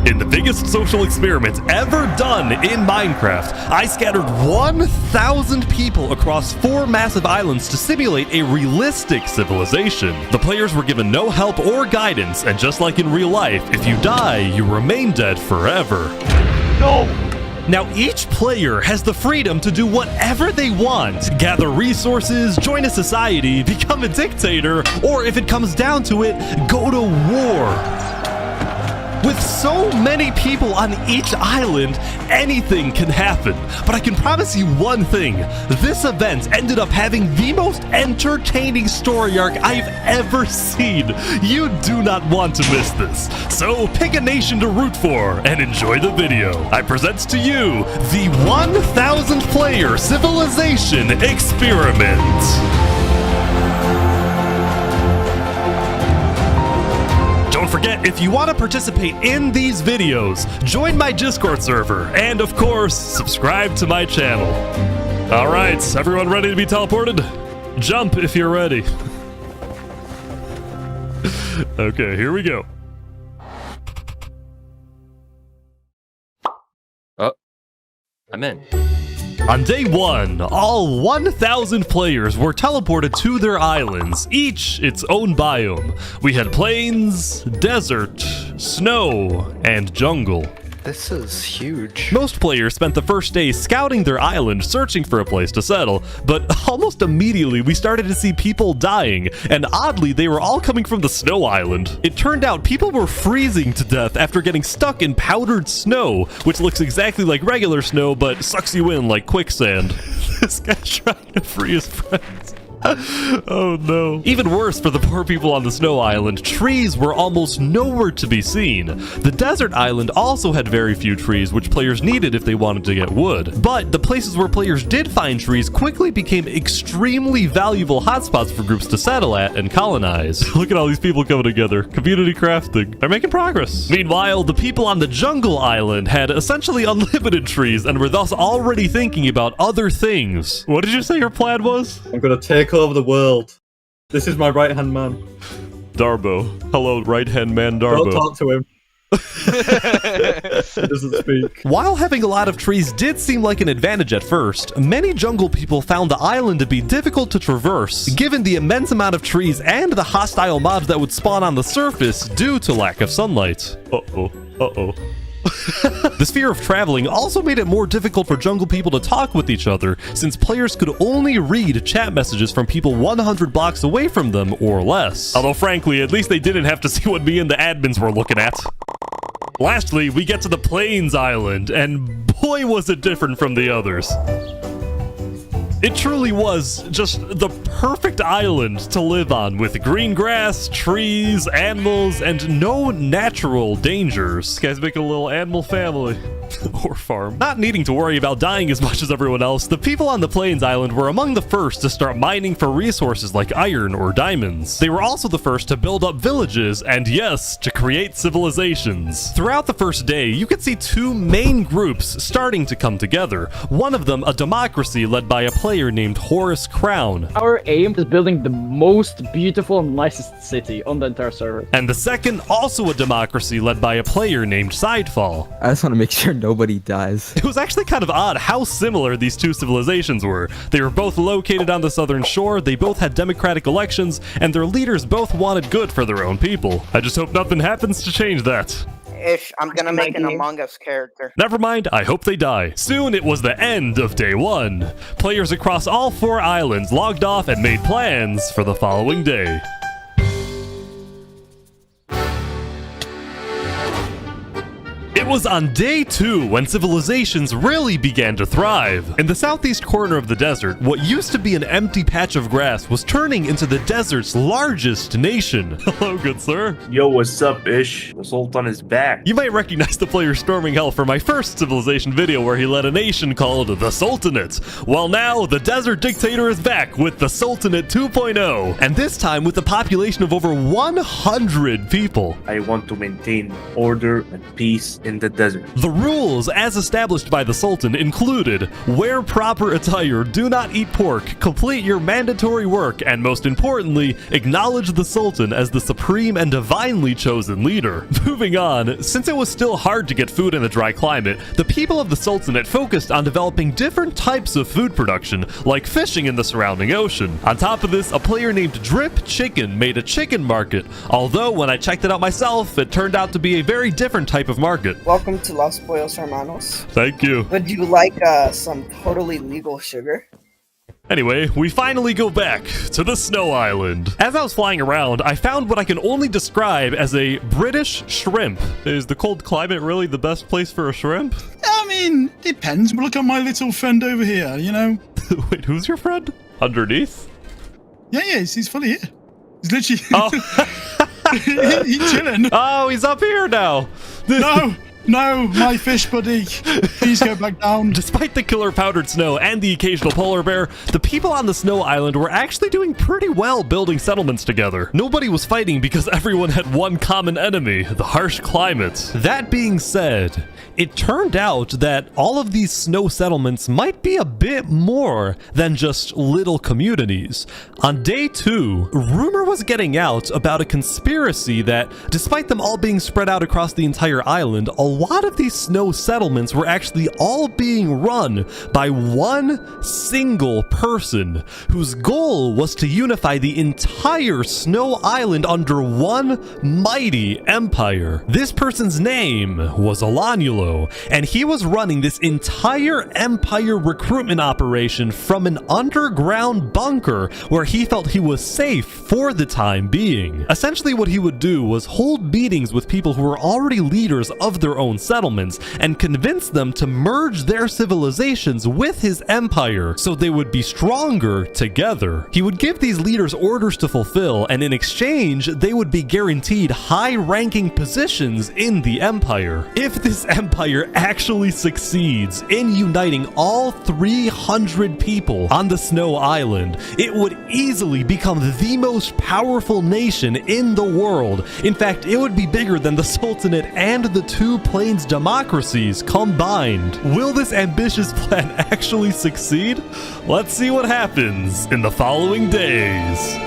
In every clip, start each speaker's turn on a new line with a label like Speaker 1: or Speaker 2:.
Speaker 1: In the biggest social experiment ever done in Minecraft, I scattered 1,000 people across 4 massive islands to simulate a realistic civilization. The players were given no help or guidance, and just like in real life, if you die, you remain dead forever.
Speaker 2: No!
Speaker 1: Now, each player has the freedom to do whatever they want. Gather resources, join a society, become a dictator, or if it comes down to it, go to war. With so many people on each island, anything can happen. But I can promise you one thing. This event ended up having the most entertaining story arc I've ever seen. You do not want to miss this. So pick a nation to root for and enjoy the video. I present to you the 1,000 player civilization experiment. Don't forget, if you want to participate in these videos, join my Discord server, and of course, subscribe to my channel. Alright, everyone ready to be teleported? Jump if you're ready. Okay, here we go.
Speaker 2: Oh, I'm in.
Speaker 1: On day 1, all 1,000 players were teleported to their islands, each its own biome. We had plains, desert, snow, and jungle.
Speaker 3: This is huge.
Speaker 1: Most players spent the first day scouting their island, searching for a place to settle, but almost immediately we started to see people dying, and oddly they were all coming from the snow island. It turned out people were freezing to death after getting stuck in powdered snow, which looks exactly like regular snow but sucks you in like quicksand. This guy's trying to free his friends. Oh no. Even worse for the poor people on the snow island, trees were almost nowhere to be seen. The desert island also had very few trees, which players needed if they wanted to get wood. But the places where players did find trees quickly became extremely valuable hotspots for groups to settle at and colonize. Look at all these people coming together. Community crafting. They're making progress. Meanwhile, the people on the jungle island had essentially unlimited trees and were thus already thinking about other things. What did you say your plan was?
Speaker 4: I'm gonna take over the world. This is my right-hand man.
Speaker 1: Darbo. Hello, right-hand man Darbo.
Speaker 4: Don't talk to him. He doesn't speak.
Speaker 1: While having a lot of trees did seem like an advantage at first, many jungle people found the island to be difficult to traverse, given the immense amount of trees and the hostile mobs that would spawn on the surface due to lack of sunlight. Uh-oh. Uh-oh. The sphere of traveling also made it more difficult for jungle people to talk with each other, since players could only read chat messages from people 100 blocks away from them or less. Although frankly, at least they didn't have to see what me and the admins were looking at. Lastly, we get to the Plains Island, and boy was it different from the others. It truly was just the perfect island to live on, with green grass, trees, animals, and no natural dangers. This guy's making a little animal family. Or farm. Not needing to worry about dying as much as everyone else, the people on the Plains Island were among the first to start mining for resources like iron or diamonds. They were also the first to build up villages and, yes, to create civilizations. Throughout the first day, you could see 2 main groups starting to come together. One of them a democracy led by a player named Horace Crown.
Speaker 5: Our aim is building the most beautiful and nicest city on the entire server.
Speaker 1: And the second also a democracy led by a player named Sidefall.
Speaker 3: I just want to make sure nobody dies.
Speaker 1: It was actually kind of odd how similar these 2 civilizations were. They were both located on the southern shore, they both had democratic elections, and their leaders both wanted good for their own people. I just hope nothing happens to change that.
Speaker 6: I'm gonna make an Among Us character.
Speaker 1: Never mind, I hope they die. Soon it was the end of day 1. Players across all 4 islands logged off and made plans for the following day. It was on day 2 when civilizations really began to thrive. In the southeast corner of the desert, what used to be an empty patch of grass was turning into the desert's largest nation. Hello, good sir.
Speaker 2: Yo, what's up, Ish? The Sultan is back.
Speaker 1: You might recognize the player storming hell from my first civilization video where he led a nation called the Sultanate. Well, now the desert dictator is back with the Sultanate 2.0, and this time with a population of over 100 people.
Speaker 2: I want to maintain order and peace in in the desert.
Speaker 1: The rules, as established by the Sultan, included wear proper attire, do not eat pork, complete your mandatory work, and most importantly, acknowledge the Sultan as the supreme and divinely chosen leader. Moving on, since it was still hard to get food in the dry climate, the people of the Sultanate focused on developing different types of food production, like fishing in the surrounding ocean. On top of this, a player named Drip Chicken made a chicken market, although when I checked it out myself, it turned out to be a very different type of market.
Speaker 6: Welcome to Los Pollos Hermanos.
Speaker 1: Thank you.
Speaker 6: Would you like some totally legal sugar?
Speaker 1: Anyway, we finally go back to the snow island. As I was flying around, I found what I can only describe as a British shrimp. Is the cold climate really the best place for a shrimp?
Speaker 7: I mean, depends. But look at my little friend over here, you know?
Speaker 1: Wait, who's your friend? Underneath?
Speaker 7: Yeah, he's fully here. He's literally...
Speaker 1: Oh.
Speaker 7: he's chilling.
Speaker 1: Oh, he's up here now.
Speaker 7: No, my fish buddy. Please go back down.
Speaker 1: Despite the killer powdered snow and the occasional polar bear, the people on the snow island were actually doing pretty well building settlements together. Nobody was fighting because everyone had one common enemy, the harsh climate. That being said, it turned out that all of these snow settlements might be a bit more than just little communities. On day 2, rumor was getting out about a conspiracy that, despite them all being spread out across the entire island, a lot of these snow settlements were actually all being run by one single person whose goal was to unify the entire snow island under one mighty empire. This person's name was Alanulo, and he was running this entire empire recruitment operation from an underground bunker where he felt he was safe for the time being. Essentially what he would do was hold meetings with people who were already leaders of their own settlements and convince them to merge their civilizations with his empire so they would be stronger together. He would give these leaders orders to fulfill, and in exchange they would be guaranteed high-ranking positions in the empire. If this empire actually succeeds in uniting all 300 people on the snow island, it would easily become the most powerful nation in the world. In fact, it would be bigger than the Sultanate and the two Plains democracies combined. Will this ambitious plan actually succeed? Let's see what happens in the following days.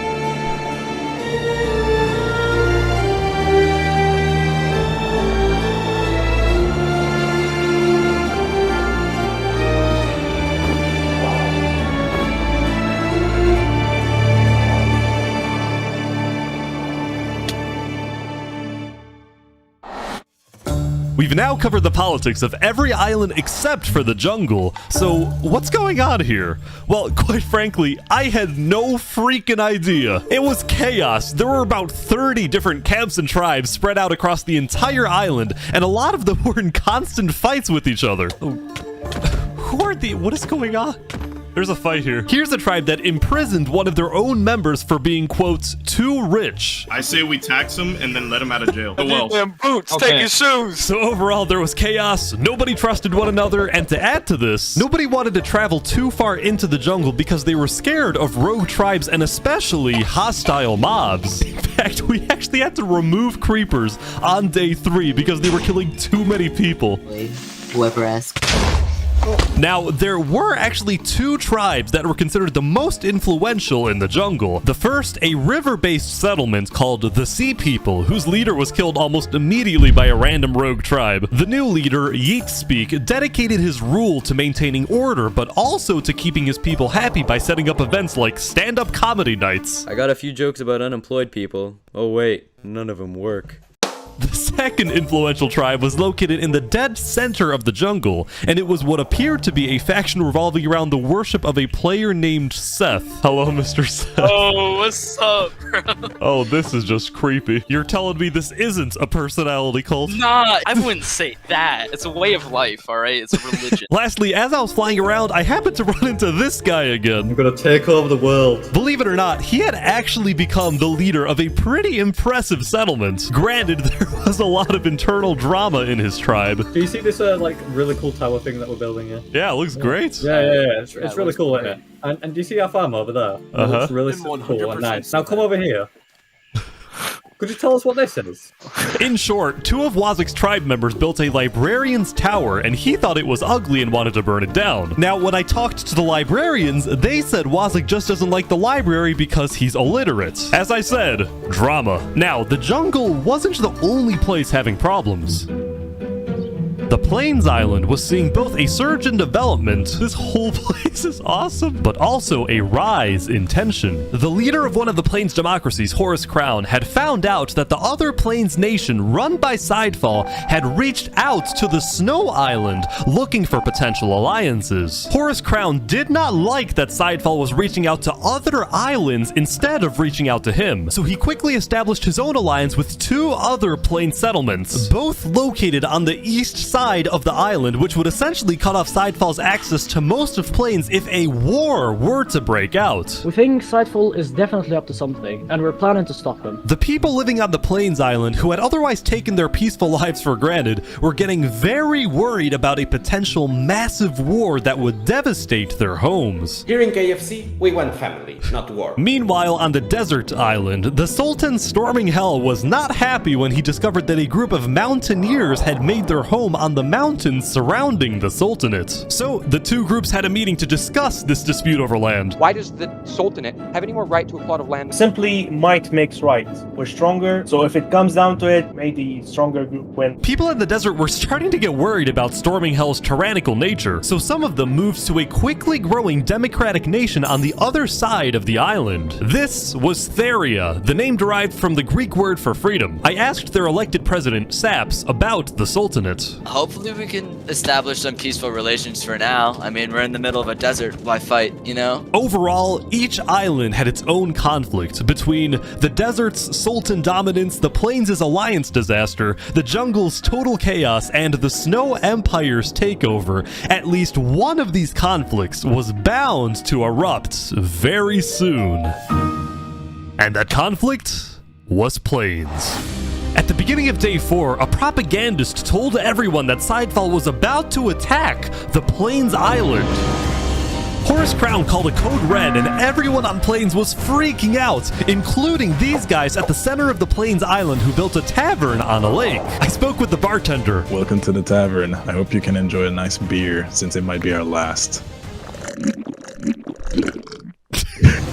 Speaker 1: We've now covered the politics of every island except for the jungle, so what's going on here? Well, quite frankly, I had no freaking idea. It was chaos. There were about 30 different camps and tribes spread out across the entire island, and a lot of them were in constant fights with each other. Who are the... What is going on? There's a fight here. Here's a tribe that imprisoned one of their own members for being, quote, too rich.
Speaker 8: I say we tax him and then let him out of jail.
Speaker 2: Damn boots, take your shoes.
Speaker 1: So overall, there was chaos, nobody trusted one another, and to add to this, nobody wanted to travel too far into the jungle because they were scared of rogue tribes and especially hostile mobs. In fact, we actually had to remove creepers on day 3 because they were killing too many people.
Speaker 9: Whoever asked.
Speaker 1: Now, there were actually 2 tribes that were considered the most influential in the jungle. The first, a river-based settlement called the Sea People, whose leader was killed almost immediately by a random rogue tribe. The new leader, Yeetspeak, dedicated his rule to maintaining order, but also to keeping his people happy by setting up events like stand-up comedy nights.
Speaker 3: I got a few jokes about unemployed people. Oh wait, none of them work.
Speaker 1: The second influential tribe was located in the dead center of the jungle, and it was what appeared to be a faction revolving around the worship of a player named Seth. Hello, Mr. Seth.
Speaker 2: Oh, what's up, bro?
Speaker 1: Oh, this is just creepy. You're telling me this isn't a personality cult?
Speaker 10: Nah, I wouldn't say that. It's a way of life, alright? It's a religion.
Speaker 1: Lastly, as I was flying around, I happened to run into this guy again.
Speaker 4: I'm gonna take over the world.
Speaker 1: Believe it or not, he had actually become the leader of a pretty impressive settlement. Granted, there was a lot of internal drama in his tribe.
Speaker 4: Do you see this like really cool tower thing that we're building here?
Speaker 1: Yeah, it looks great.
Speaker 4: Yeah. It's really cool, isn't it? And do you see our farm over there? It looks really cool and nice. Now come over here. Could you tell us what this is?
Speaker 1: In short, two of Wazik's tribe members built a librarian's tower, and he thought it was ugly and wanted to burn it down. Now, when I talked to the librarians, they said Wazik just doesn't like the library because he's illiterate. As I said, drama. Now, the jungle wasn't the only place having problems. The Plains Island was seeing both a surge in development, this whole place is awesome, but also a rise in tension. The leader of one of the Plains democracies, Horace Crown, had found out that the other Plains nation run by Sidefall had reached out to the Snow Island looking for potential alliances. Horace Crown did not like that Sidefall was reaching out to other islands instead of reaching out to him, so he quickly established his own alliance with two other Plains settlements, both located on the east side of the island, which would essentially cut off Sidefall's access to most of Plains if a war were to break out.
Speaker 5: We think Sidefall is definitely up to something, and we're planning to stop him.
Speaker 1: The people living on the Plains Island, who had otherwise taken their peaceful lives for granted, were getting very worried about a potential massive war that would devastate their homes.
Speaker 9: Here in KFC, we want family, not war.
Speaker 1: Meanwhile, on the desert island, the Sultan storming hell was not happy when he discovered that a group of mountaineers had made their home on the mountains surrounding the Sultanate. So, the two groups had a meeting to discuss this dispute over land.
Speaker 11: Why does the Sultanate have any more right to a plot of land?
Speaker 12: Simply, might makes right. We're stronger, so if it comes down to it, may the stronger group win.
Speaker 1: People in the desert were starting to get worried about Storming Hell's tyrannical nature, so some of them moved to a quickly growing democratic nation on the other side of the island. This was Theria, the name derived from the Greek word for freedom. I asked their elected president, Saps, about the Sultanate.
Speaker 13: Hopefully we can establish some peaceful relations for now. I mean, we're in the middle of a desert. Why fight, you know?
Speaker 1: Overall, each island had its own conflict between the desert's sultan dominance, the plains' alliance disaster, the jungle's total chaos, and the Snow Empire's takeover. At least one of these conflicts was bound to erupt very soon. And that conflict was Plains. At the beginning of day 4, a propagandist told everyone that Sidefall was about to attack the Plains Island. Horace Crown called a code red and everyone on Plains was freaking out, including these guys at the center of the Plains Island who built a tavern on a lake. I spoke with the bartender.
Speaker 14: Welcome to the tavern. I hope you can enjoy a nice beer, since it might be our last.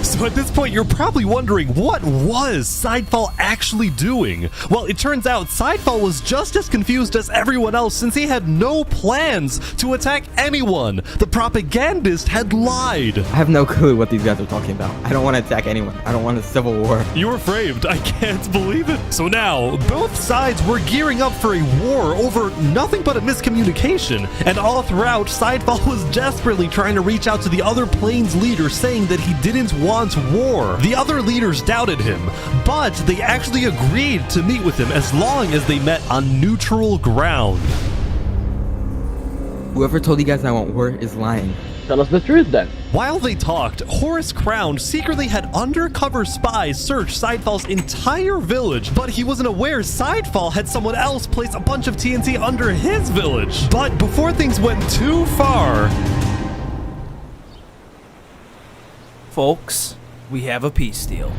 Speaker 1: So at this point, you're probably wondering, what was Sidefall actually doing? Well, it turns out Sidefall was just as confused as everyone else since he had no plans to attack anyone. The propagandist had lied.
Speaker 15: I have no clue what these guys are talking about. I don't want to attack anyone. I don't want a civil war.
Speaker 1: You were framed. I can't believe it. So now, both sides were gearing up for a war over nothing but a miscommunication. And all throughout, Sidefall was desperately trying to reach out to the other Plains leaders saying that he didn't want war. The other leaders doubted him, but they actually agreed to meet with him as long as they met on neutral ground.
Speaker 15: Whoever told you guys I want war is lying.
Speaker 5: Tell us the truth then.
Speaker 1: While they talked, Horace Crown secretly had undercover spies search Sidefall's entire village, but he wasn't aware Sidefall had someone else place a bunch of TNT under his village. But before things went too far...
Speaker 16: Folks, we have a peace deal.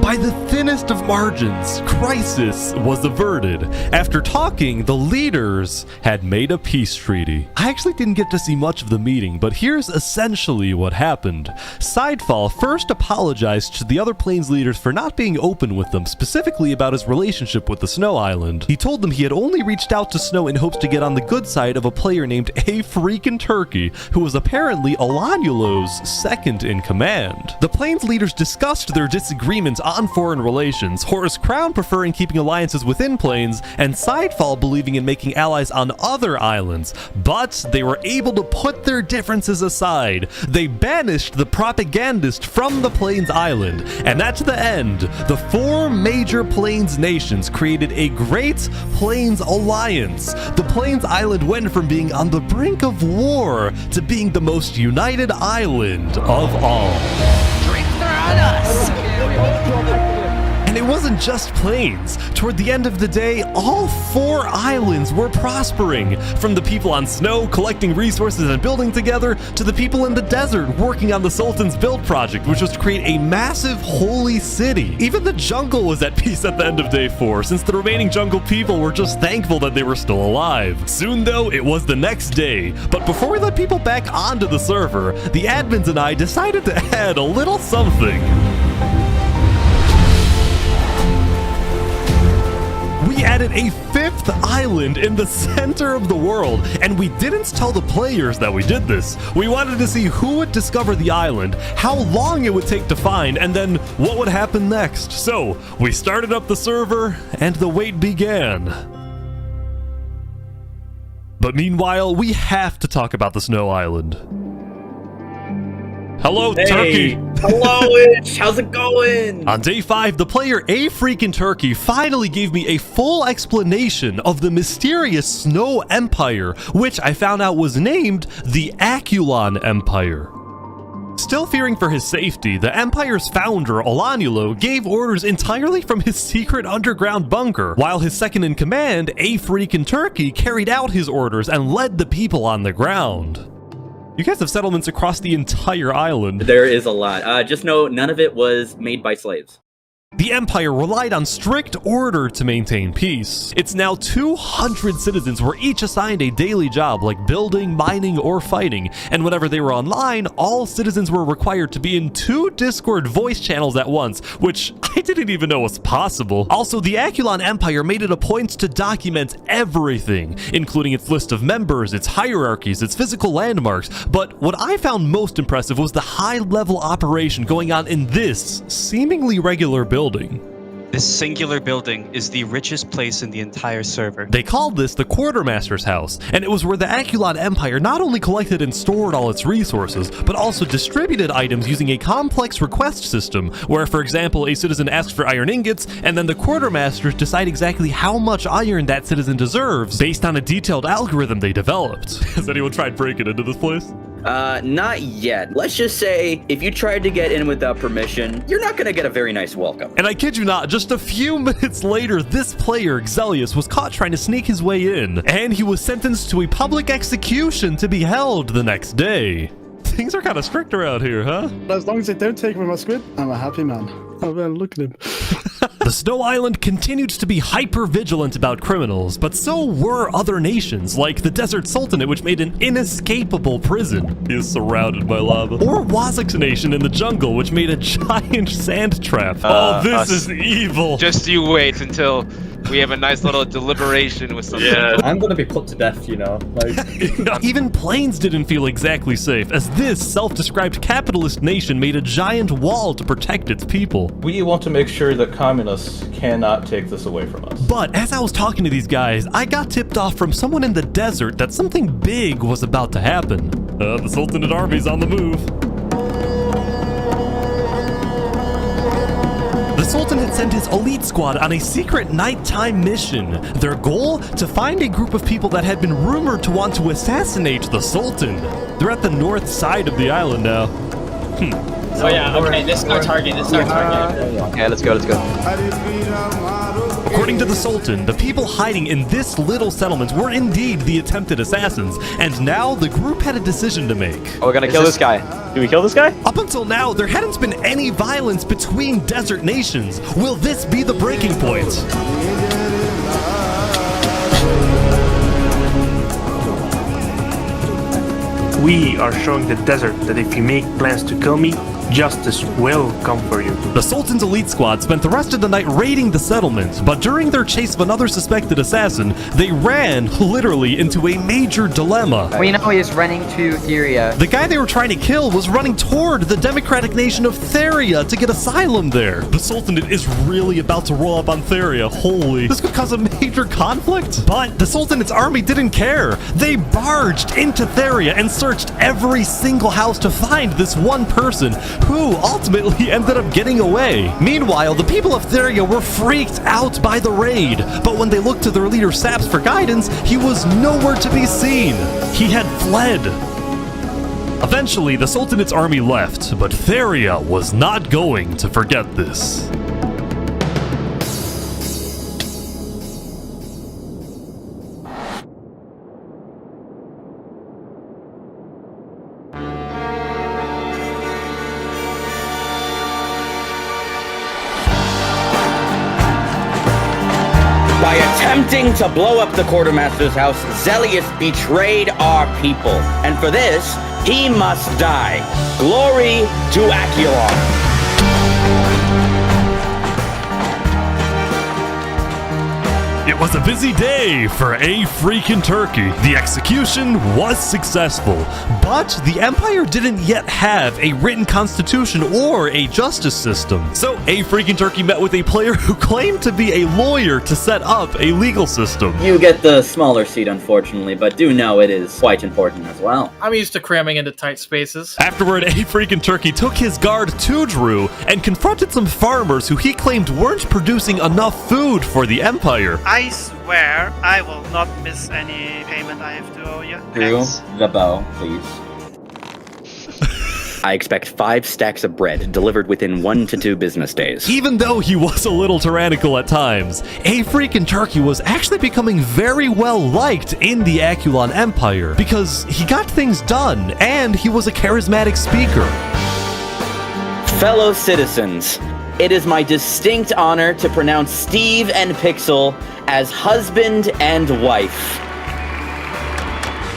Speaker 1: By the thinnest of margins, crisis was averted. After talking, the leaders had made a peace treaty. I actually didn't get to see much of the meeting, but here's essentially what happened. Sidefall first apologized to the other Plains leaders for not being open with them, specifically about his relationship with the Snow Island. He told them he had only reached out to Snow in hopes to get on the good side of a player named A Freakin' Turkey, who was apparently Alanulo's second in command. The Plains leaders discussed their disagreements on foreign relations, Horace Crown preferring keeping alliances within Plains, and Sidefall believing in making allies on other islands. But they were able to put their differences aside. They banished the propagandist from the Plains Island, and at the end, the 4 major Plains nations created a Great Plains Alliance. The Plains Island went from being on the brink of war to being the most united island of all.
Speaker 13: Drinks are on us!
Speaker 1: And it wasn't just plains. Toward the end of the day, all 4 islands were prospering. From the people on snow collecting resources and building together, to the people in the desert working on the Sultan's build project, which was to create a massive holy city. Even the jungle was at peace at the end of day 4, since the remaining jungle people were just thankful that they were still alive. Soon though, it was the next day. But before we let people back onto the server, the admins and I decided to add a little something. We added a 5th island in the center of the world, and we didn't tell the players that we did this. We wanted to see who would discover the island, how long it would take to find, and then what would happen next. So, we started up the server, and the wait began. But meanwhile, we have to talk about the Snow Island. Hello, Turkey!
Speaker 16: Hello, Itch! How's it going?
Speaker 1: On day 5, the player A Freakin' Turkey finally gave me a full explanation of the mysterious Snow Empire, which I found out was named the Aculon Empire. Still fearing for his safety, the Empire's founder, Olanulo, gave orders entirely from his secret underground bunker, while his second-in-command, A Freakin' Turkey, carried out his orders and led the people on the ground. You guys have settlements across the entire island.
Speaker 16: There is a lot. Just know none of it was made by slaves.
Speaker 1: The Empire relied on strict order to maintain peace. It's now 200 citizens were each assigned a daily job like building, mining, or fighting, and whenever they were online, all citizens were required to be in 2 Discord voice channels at once, which I didn't even know was possible. Also, the Aculon Empire made it a point to document everything, including its list of members, its hierarchies, its physical landmarks, but what I found most impressive was the high-level operation going on in this seemingly regular building.
Speaker 17: This singular building is the richest place in the entire server.
Speaker 1: They called this the Quartermaster's House, and it was where the Aculon Empire not only collected and stored all its resources, but also distributed items using a complex request system, where, for example, a citizen asks for iron ingots, and then the Quartermasters decide exactly how much iron that citizen deserves, based on a detailed algorithm they developed. Has anyone tried breaking into this place?
Speaker 16: Not yet. Let's just say, if you tried to get in without permission, you're not gonna get a very nice welcome.
Speaker 1: And I kid you not, just a few minutes later, this player, Xelius, was caught trying to sneak his way in, and he was sentenced to a public execution to be held the next day. Things are kind of strict around here, huh?
Speaker 7: As long as they don't take away my squid, I'm a happy man. Oh man, look at him.
Speaker 1: The Snow Island continued to be hyper-vigilant about criminals, but so were other nations, like the Desert Sultanate, which made an inescapable prison. He is surrounded by lava. Or Wazak's nation in the jungle, which made a giant sand trap. Oh, this is evil.
Speaker 10: Just you wait until we have a nice little deliberation with some people.
Speaker 4: I'm gonna be put to death, you know. Like
Speaker 1: even plains didn't feel exactly safe, as this self-described capitalist nation made a giant wall to protect its people.
Speaker 18: We want to make sure that communists cannot take this away from us.
Speaker 1: But as I was talking to these guys, I got tipped off from someone in the desert that something big was about to happen. The Sultanate army's on the move. The Sultan had sent his elite squad on a secret nighttime mission. Their goal? To find a group of people that had been rumored to want to assassinate the Sultan. They're at the north side of the island now.
Speaker 10: Oh yeah, okay, this is our target,
Speaker 11: Okay, let's go.
Speaker 1: According to the Sultan, the people hiding in this little settlement were indeed the attempted assassins, and now the group had a decision to make.
Speaker 11: Oh, we're gonna kill this guy. Do we kill this guy?
Speaker 1: Up until now, there hadn't been any violence between desert nations. Will this be the breaking point?
Speaker 12: We are showing the desert that if you make plans to kill me, justice will come for you.
Speaker 1: The Sultan's elite squad spent the rest of the night raiding the settlement, but during their chase of another suspected assassin, they ran, literally, into a major dilemma.
Speaker 11: We know he's running to Theria.
Speaker 1: The guy they were trying to kill was running toward the democratic nation of Theria to get asylum there. The Sultanate is really about to roll up on Theria. Holy. This could cause a major conflict. But the Sultanate's army didn't care. They barged into Theria and searched every single house to find this one person, who ultimately ended up getting away. Meanwhile, the people of Theria were freaked out by the raid, but when they looked to their leader Saps for guidance, he was nowhere to be seen. He had fled. Eventually, the Sultanate's army left, but Theria was not going to forget this.
Speaker 16: attempting to blow up the quartermaster's house, Zelius betrayed our people. And for this, he must die. Glory to Aculon.
Speaker 1: It was a busy day for a freaking turkey. The execution was successful, but the Empire didn't yet have a written constitution or a justice system. So a freaking turkey met with a player who claimed to be a lawyer to set up a legal system.
Speaker 16: You get the smaller seat, unfortunately, but do know it is quite important as well.
Speaker 19: I'm used to cramming into tight spaces.
Speaker 1: Afterward, a freaking turkey took his guard to Drew and confronted some farmers who he claimed weren't producing enough food for the Empire.
Speaker 20: I swear I will not miss any payment I have to owe you.
Speaker 16: Drew, the bow, please. I expect 5 stacks of bread delivered within 1 to 2 business days.
Speaker 1: Even though he was a little tyrannical at times, a freaking turkey was actually becoming very well liked in the Aculon Empire because he got things done and he was a charismatic speaker.
Speaker 16: Fellow citizens, it is my distinct honor to pronounce Steve and Pixel as husband and wife.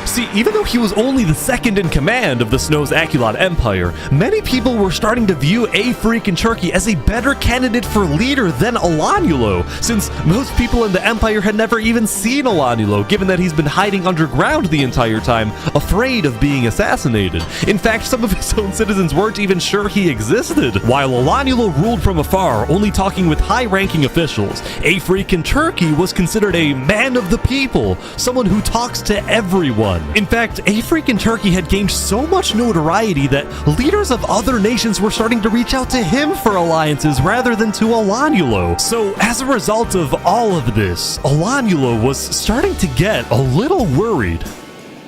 Speaker 1: See, even though he was only the second in command of the Snow's Aculon Empire, many people were starting to view a freaking turkey as a better candidate for leader than Olanulo, since most people in the Empire had never even seen Olanulo, given that he's been hiding underground the entire time, afraid of being assassinated. In fact, some of his own citizens weren't even sure he existed. While Olanulo ruled from afar, only talking with high-ranking officials, a freaking turkey was considered a man of the people, someone who talks to everyone. In fact, a freaking turkey had gained so much notoriety that leaders of other nations were starting to reach out to him for alliances rather than to Olanulo. So as a result of all of this, Olanulo was starting to get a little worried.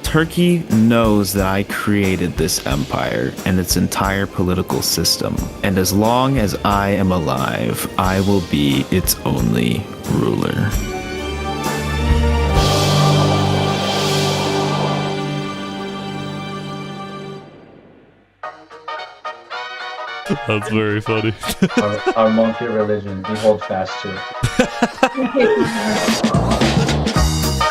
Speaker 21: Turkey knows that I created this empire and its entire political system, and as long as I am alive, I will be its only ruler.
Speaker 1: That's very funny.
Speaker 18: Our monkey religion, we hold fast to.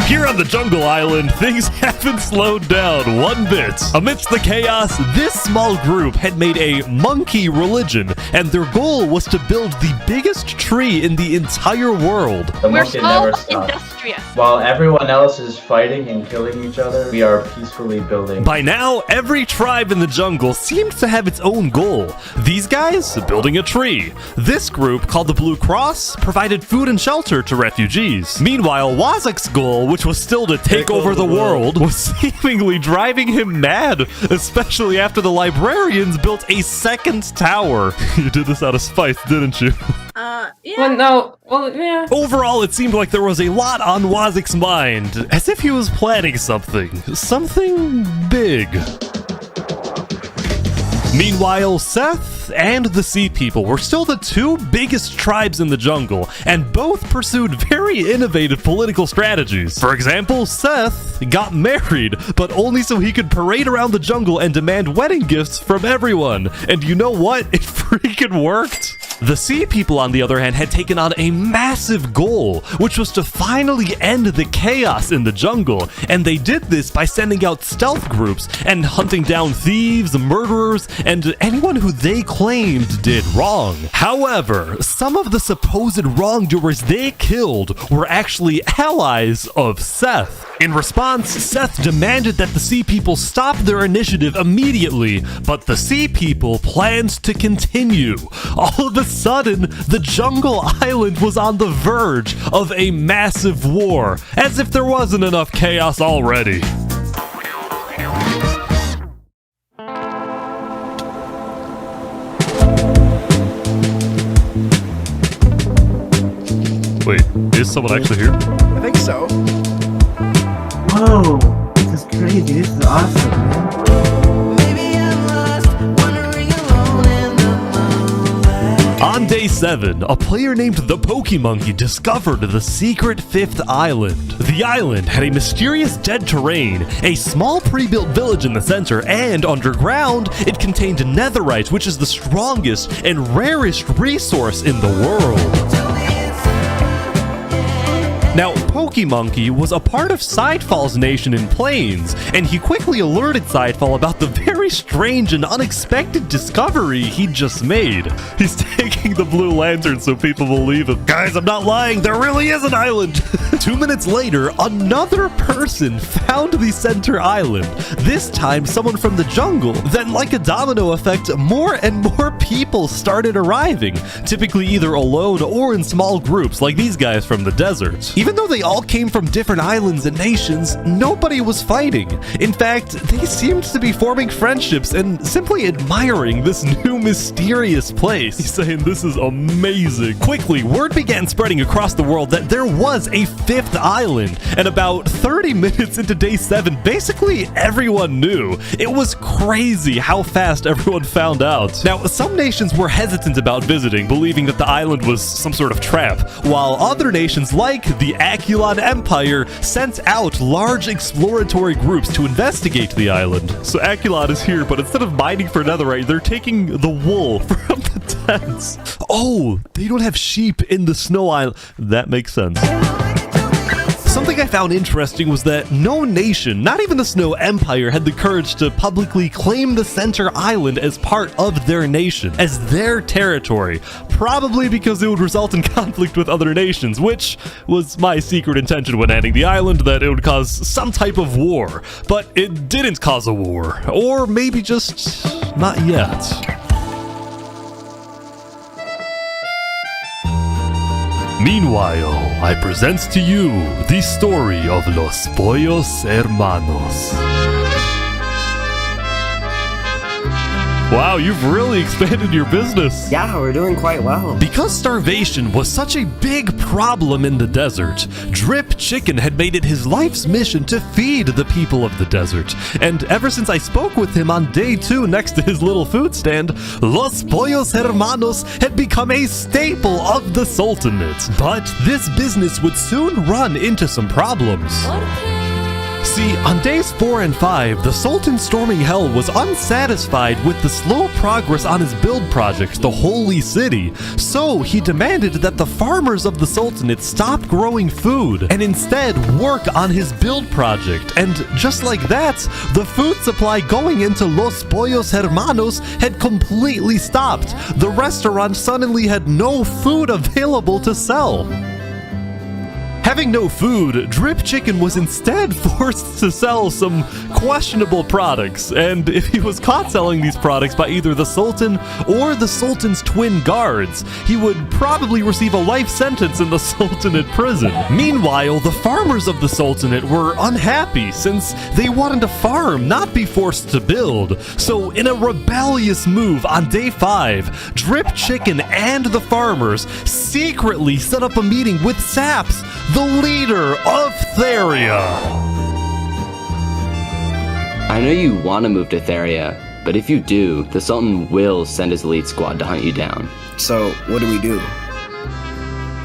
Speaker 1: Here on the Jungle Island, things haven't slowed down one bit. Amidst the chaos, this small group had made a monkey religion, and their goal was to build the biggest tree in the entire world.
Speaker 18: The monkey never stops. While everyone else is fighting and killing each other, we are peacefully building.
Speaker 1: By now, every tribe in the jungle seemed to have its own goal. These guys, building a tree. This group, called the Blue Cross, provided food and shelter to refugees. Meanwhile, Wazak's goal, which was still to take over the world, was seemingly driving him mad, especially after the librarians built a second tower. You did this out of spite, didn't you?
Speaker 22: Yeah. Well, no. Well, yeah.
Speaker 1: Overall, it seemed like there was a lot on Wazak's mind, as if he was planning something. Something big. Meanwhile, Seth and the Sea People were still the two biggest tribes in the jungle, and both pursued very innovative political strategies. For example, Seth got married, but only so he could parade around the jungle and demand wedding gifts from everyone. And you know what? It freaking worked. The Sea People, on the other hand, had taken on a massive goal, which was to finally end the chaos in the jungle, and they did this by sending out stealth groups and hunting down thieves, murderers, and anyone who they claimed did wrong. However, some of the supposed wrongdoers they killed were actually allies of Seth. In response, Seth demanded that the Sea People stop their initiative immediately, but the Sea People planned to continue. All of a sudden, the jungle island was on the verge of a massive war, as if there wasn't enough chaos already. Wait, is someone actually here?
Speaker 6: I think so.
Speaker 11: Whoa, this is crazy. This is awesome, man.
Speaker 1: On day 7, a player named the Pokemonkey discovered the secret 5th island. The island had a mysterious dead terrain, a small pre-built village in the center, and underground, it contained netherite, which is the strongest and rarest resource in the world. Now, Pokemonkey was a part of Sidefall's nation in Plains, and he quickly alerted Sidefall about the very strange and unexpected discovery he'd just made. He's taking the blue lantern so people believe him. Guys, I'm not lying, there really is an island! 2 minutes later, another person found the center island. This time, someone from the jungle. Then, like a domino effect, more and more people started arriving, typically either alone or in small groups, like these guys from the desert. Even though they all came from different islands and nations, nobody was fighting. In fact, they seemed to be forming friendships and simply admiring this new mysterious place. He's saying this is amazing. Quickly, word began spreading across the world that there was a 5th island, and about 30 minutes into day 7, basically everyone knew. It was crazy how fast everyone found out. Now, some nations were hesitant about visiting, believing that the island was some sort of trap, while other nations like the Aculon Empire sent out large exploratory groups to investigate the island. So Aculon is here, but instead of mining for netherite, they're taking the wool from the tents. Oh, they don't have sheep in the snow island. That makes sense. Something I found interesting was that no nation, not even the Snow Empire, had the courage to publicly claim the center island as part of their nation, as their territory, probably because it would result in conflict with other nations, which was my secret intention when adding the island, that it would cause some type of war. But it didn't cause a war, or maybe just not yet. Meanwhile, I present to you the story of Los Pollos Hermanos. Wow, you've really expanded your business.
Speaker 3: Yeah, we're doing quite well.
Speaker 1: Because starvation was such a big problem in the desert, Drip Chicken had made it his life's mission to feed the people of the desert. And ever since I spoke with him on day 2 next to his little food stand, Los Pollos Hermanos had become a staple of the Sultanate. But this business would soon run into some problems. See, on days 4 and 5, the Sultan storming hell was unsatisfied with the slow progress on his build project, the Holy City. So he demanded that the farmers of the Sultanate stop growing food and instead work on his build project. And just like that, the food supply going into Los Pollos Hermanos had completely stopped. The restaurant suddenly had no food available to sell. Having no food, Drip Chicken was instead forced to sell some questionable products, and if he was caught selling these products by either the Sultan or the Sultan's twin guards, he would probably receive a life sentence in the Sultanate prison. Meanwhile, the farmers of the Sultanate were unhappy since they wanted to farm, not be forced to build. So in a rebellious move on day 5, Drip Chicken and the farmers secretly set up a meeting with Saps, the leader of Theria.
Speaker 3: I know you want to move to Theria, but if you do, the Sultan will send his elite squad to hunt you down.
Speaker 6: So, what do we do?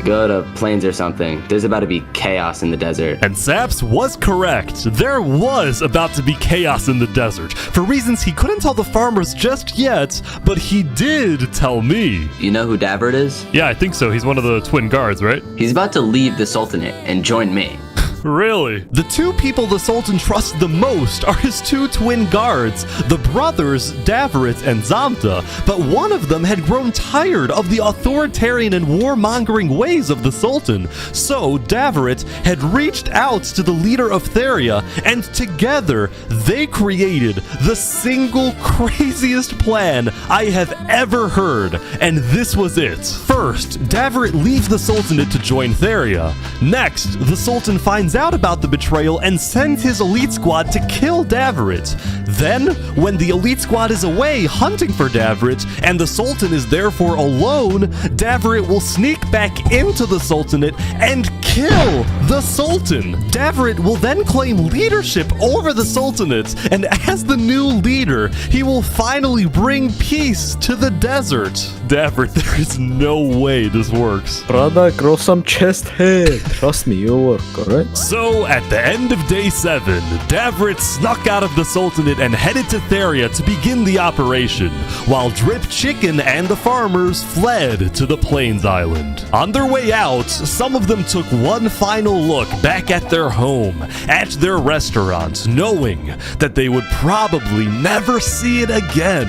Speaker 3: Go to Plains or something. There's about to be chaos in the desert.
Speaker 1: And Saps was correct. There was about to be chaos in the desert, for reasons he couldn't tell the farmers just yet, but he did tell me.
Speaker 3: You know who Davert is?
Speaker 1: Yeah, I think so. He's one of the twin guards, right?
Speaker 3: He's about to leave the Sultanate and join me.
Speaker 1: Really? The 2 people the Sultan trusts the most are his 2 twin guards, the brothers Daveret and Zamta, but one of them had grown tired of the authoritarian and warmongering ways of the Sultan. So Daveret had reached out to the leader of Theria, and together they created the single craziest plan I have ever heard, and this was it. First, Daveret leaves the Sultanate to join Theria. Next, the Sultan finds out about the betrayal and sends his elite squad to kill Daveret. Then, when the elite squad is away hunting for Daveret and the Sultan is therefore alone, Daveret will sneak back into the Sultanate and kill the Sultan. Daveret will then claim leadership over the Sultanate, and as the new leader, he will finally bring peace to the desert. Daveret, there is no way this works.
Speaker 15: Brother, grow some chest hair. Trust me, you'll work, alright?
Speaker 1: So, at the end of day 7, Daveret snuck out of the Sultanate and headed to Theria to begin the operation, while Drip Chicken and the farmers fled to the Plains Island. On their way out, some of them took one final look back at their home, at their restaurant, knowing that they would probably never see it again,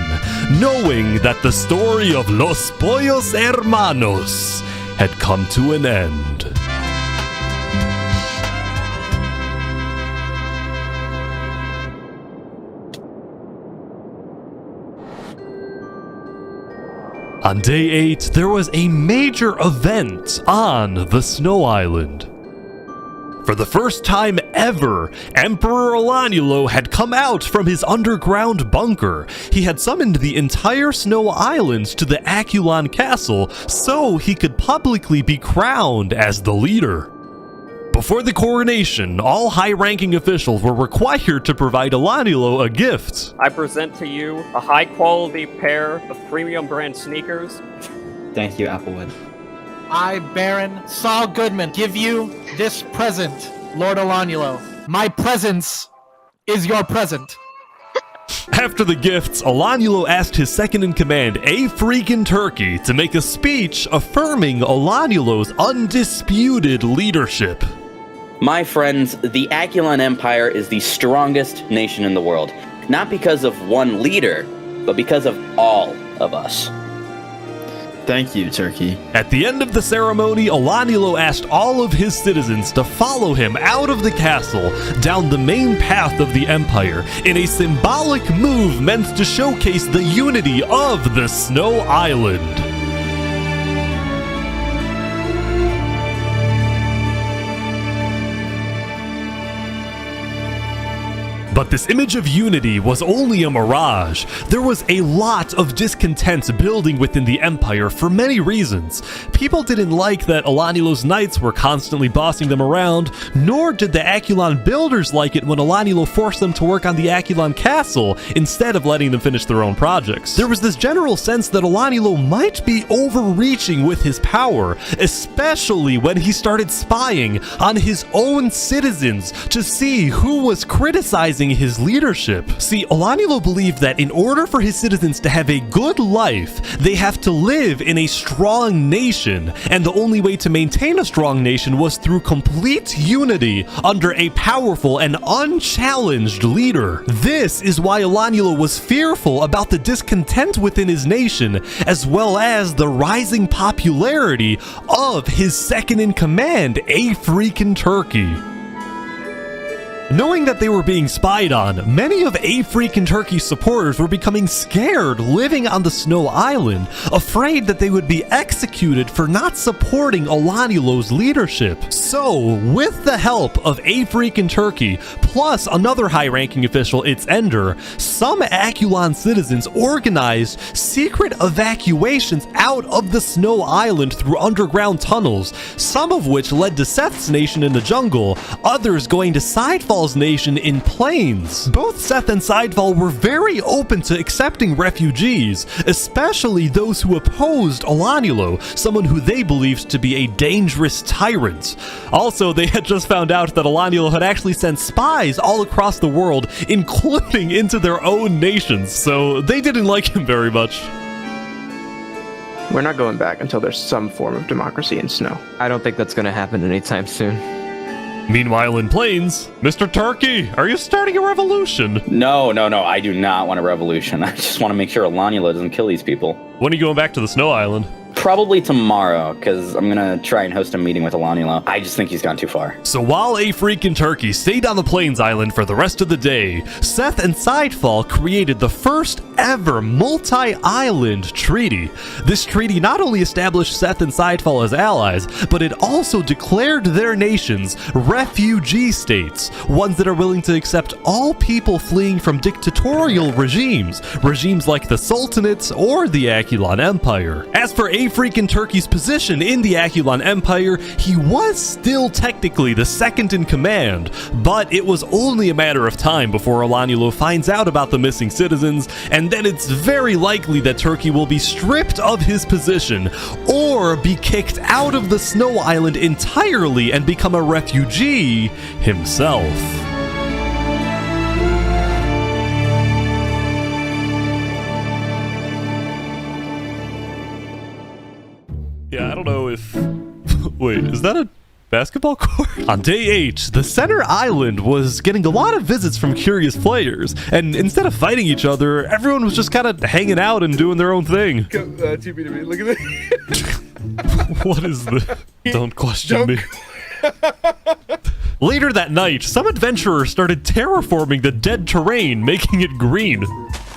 Speaker 1: knowing that the story of Los Pollos Hermanos had come to an end. On day 8, there was a major event on the Snow Island. For the first time ever, Emperor Olanulo had come out from his underground bunker. He had summoned the entire Snow Island to the Aculon Castle so he could publicly be crowned as the leader. Before the coronation, all high-ranking officials were required to provide Olanulo a gift.
Speaker 2: I present to you a high-quality pair of premium brand sneakers.
Speaker 11: Thank you, Applewood.
Speaker 19: I, Baron Saul Goodman, give you this present, Lord Olanulo. My presence is your present.
Speaker 1: After the gifts, Olanulo asked his second-in-command, A Freakin' Turkey, to make a speech affirming Olanulo's undisputed leadership.
Speaker 16: My friends, the Aculon Empire is the strongest nation in the world. Not because of one leader, but because of all of us.
Speaker 21: Thank you, Turkey.
Speaker 1: At the end of the ceremony, Olanulo asked all of his citizens to follow him out of the castle, down the main path of the Empire, in a symbolic move meant to showcase the unity of the Snow Island. But this image of unity was only a mirage. There was a lot of discontent building within the Empire for many reasons. People didn't like that Olanulo's knights were constantly bossing them around, nor did the Aculon builders like it when Olanulo forced them to work on the Aculon Castle instead of letting them finish their own projects. There was this general sense that Olanulo might be overreaching with his power, especially when he started spying on his own citizens to see who was criticizing his leadership. See, Olanulo believed that in order for his citizens to have a good life, they have to live in a strong nation, and the only way to maintain a strong nation was through complete unity under a powerful and unchallenged leader. This is why Olanulo was fearful about the discontent within his nation, as well as the rising popularity of his second-in-command, A Freakin' Turkey. Knowing that they were being spied on, many of A Freakin' Turkey's supporters were becoming scared living on the Snow Island, afraid that they would be executed for not supporting Olanulo's leadership. So, with the help of A Freakin' Turkey, plus another high-ranking official, its Ender, some Aculon citizens organized secret evacuations out of the Snow Island through underground tunnels, some of which led to Seth's nation in the jungle, others going to Sidefall's nation in Plains. Both Seth and Sidefall were very open to accepting refugees, especially those who opposed Olanulo, someone who they believed to be a dangerous tyrant. Also, they had just found out that Olanulo had actually sent spies all across the world, including into their own nations, so they didn't like him very much.
Speaker 8: We're not going back until there's some form of democracy in Snow.
Speaker 2: I don't think that's going to happen anytime soon.
Speaker 1: Meanwhile in Plains, Mr. Turkey, are you starting a revolution?
Speaker 16: No, I do not want a revolution. I just want to make sure Olanulo doesn't kill these people.
Speaker 1: When are you going back to the Snow Island?
Speaker 16: Probably tomorrow, because I'm gonna try and host a meeting with Olanulo. I just think he's gone too far.
Speaker 1: So while A Freakin' Turkey stayed on the Plains Island for the rest of the day, Seth and Sidefall created the first ever multi-island treaty. This treaty not only established Seth and Sidefall as allies, but it also declared their nations refugee states, ones that are willing to accept all people fleeing from dictatorial regimes like the Sultanate or the Aculon Empire. As for A Freakin' Turkey's position in the Aculon Empire, he was still technically the second in command, but it was only a matter of time before Olanulo finds out about the missing citizens, and then it's very likely that Turkey will be stripped of his position, or be kicked out of the Snow Island entirely and become a refugee himself. Wait, is that a basketball court? On day 8, the center island was getting a lot of visits from curious players, and instead of fighting each other, everyone was just kind of hanging out and doing their own thing.
Speaker 9: TB to me, look at this.
Speaker 1: What is this? Don't question me. Later that night, some adventurers started terraforming the dead terrain, making it green.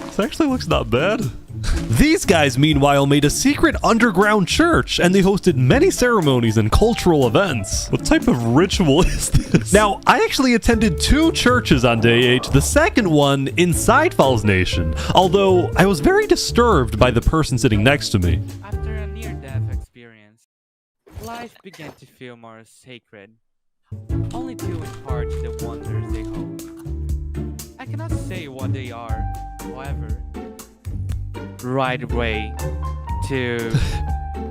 Speaker 1: This actually looks not bad. These guys, meanwhile, made a secret underground church, and they hosted many ceremonies and cultural events. What type of ritual is this? Now, I actually attended 2 churches on day 8, the second one inside Falls Nation, although I was very disturbed by the person sitting next to me.
Speaker 14: After a near-death experience, life began to feel more sacred, only due in part to the wonders they hold. I cannot say what they are, however. Right way to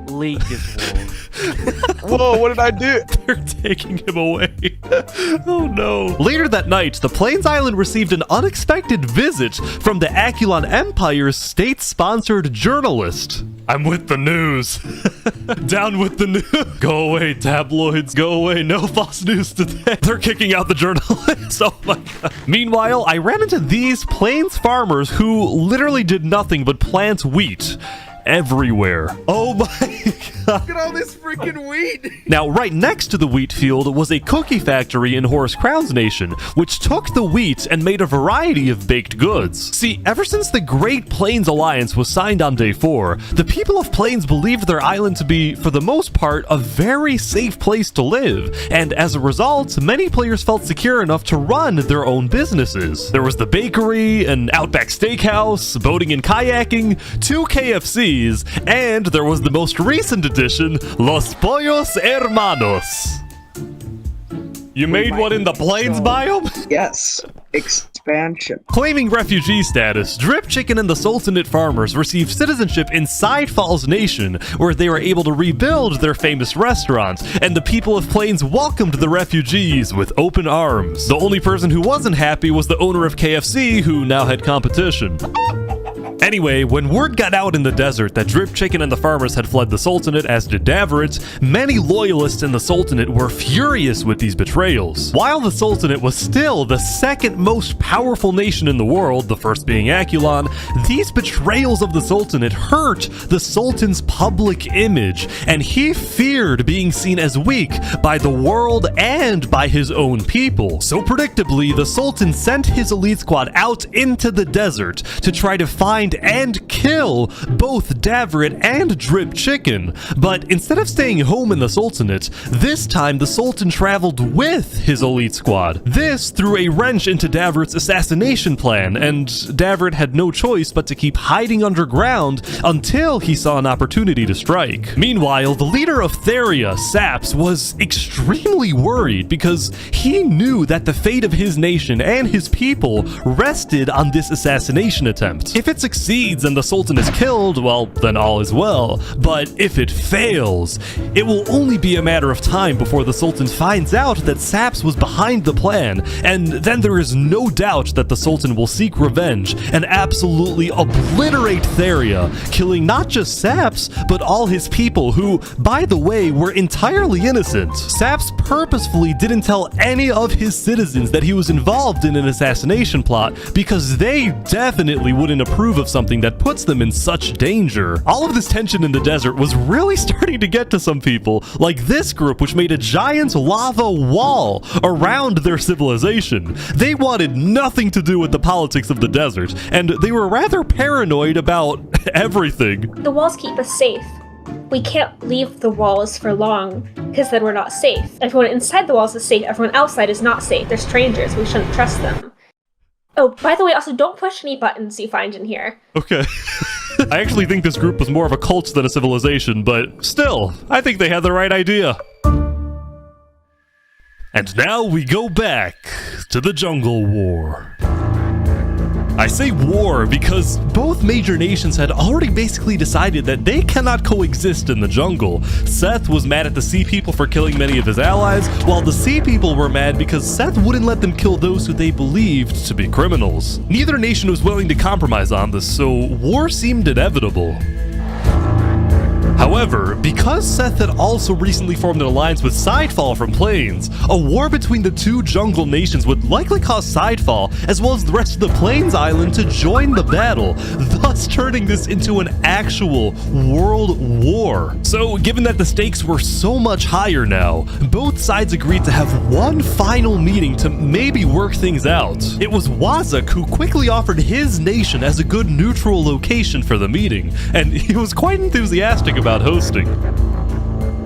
Speaker 14: lead this world.
Speaker 1: Whoa, what did I do? They're taking him away. Oh no. Later that night, the Plains Island received an unexpected visit from the Aculon Empire's state-sponsored journalist. I'm with the news. Down with the news. Go away, tabloids. Go away. No false news today. They're kicking out the journalists. Oh my god. Meanwhile, I ran into these Plains farmers who literally did nothing but plant wheat everywhere. Oh my god.
Speaker 9: Look at all this freaking wheat.
Speaker 1: Now, right next to the wheat field was a cookie factory in Horus Crown's nation, which took the wheat and made a variety of baked goods. See, ever since the Great Plains Alliance was signed on day 4, the people of Plains believed their island to be, for the most part, a very safe place to live, and as a result, many players felt secure enough to run their own businesses. There was the bakery, an Outback Steakhouse, boating and kayaking, 2 KFCs, and there was the most recent addition, Los Pollos Hermanos. You made one in the Plains biome?
Speaker 6: Yes. Expansion.
Speaker 1: Claiming refugee status, Drip Chicken and the Sultanate farmers received citizenship inside Falls Nation, where they were able to rebuild their famous restaurant, and the people of Plains welcomed the refugees with open arms. The only person who wasn't happy was the owner of KFC, who now had competition. Anyway, when word got out in the desert that Drip Chicken and the farmers had fled the Sultanate, as did Davrit, many loyalists in the Sultanate were furious with these betrayals. While the Sultanate was still the second most powerful nation in the world, the first being Aculon, these betrayals of the Sultanate hurt the Sultan's public image, and he feared being seen as weak by the world and by his own people. So predictably, the Sultan sent his elite squad out into the desert to try to find and kill both Davrit and Drip Chicken. But instead of staying home in the Sultanate, this time the Sultan traveled with his elite squad. This threw a wrench into Davrit's assassination plan, and Davrit had no choice but to keep hiding underground until he saw an opportunity to strike. Meanwhile, the leader of Theria, Saps, was extremely worried because he knew that the fate of his nation and his people rested on this assassination attempt. If it succeeds and the Sultan is killed, well, then all is well. But if it fails, it will only be a matter of time before the Sultan finds out that Saps was behind the plan, and then there is no doubt that the Sultan will seek revenge and absolutely obliterate Theria, killing not just Saps, but all his people who, by the way, were entirely innocent. Saps purposefully didn't tell any of his citizens that he was involved in an assassination plot because they definitely wouldn't approve of something that puts them in such danger. All of this tension in the desert was really starting to get to some people, like this group, which made a giant lava wall around their civilization. They wanted nothing to do with the politics of the desert, and they were rather paranoid about everything.
Speaker 22: The walls keep us safe. We can't leave the walls for long, because then we're not safe. Everyone inside the walls is safe, everyone outside is not safe. They're strangers, we shouldn't trust them. Oh, by the way, also don't push any buttons you find in here.
Speaker 1: Okay. I actually think this group was more of a cult than a civilization, but still, I think they had the right idea. And now we go back to the Jungle War. I say war because both major nations had already basically decided that they cannot coexist in the jungle. Seth was mad at the Sea People for killing many of his allies, while the Sea People were mad because Seth wouldn't let them kill those who they believed to be criminals. Neither nation was willing to compromise on this, so war seemed inevitable. However, because Seth had also recently formed an alliance with Sidefall from Plains, a war between the two jungle nations would likely cause Sidefall, as well as the rest of the Plains Island, to join the battle, thus turning this into an actual world war. So, given that the stakes were so much higher now, both sides agreed to have one final meeting to maybe work things out. It was Wazak who quickly offered his nation as a good neutral location for the meeting, and he was quite enthusiastic about hosting.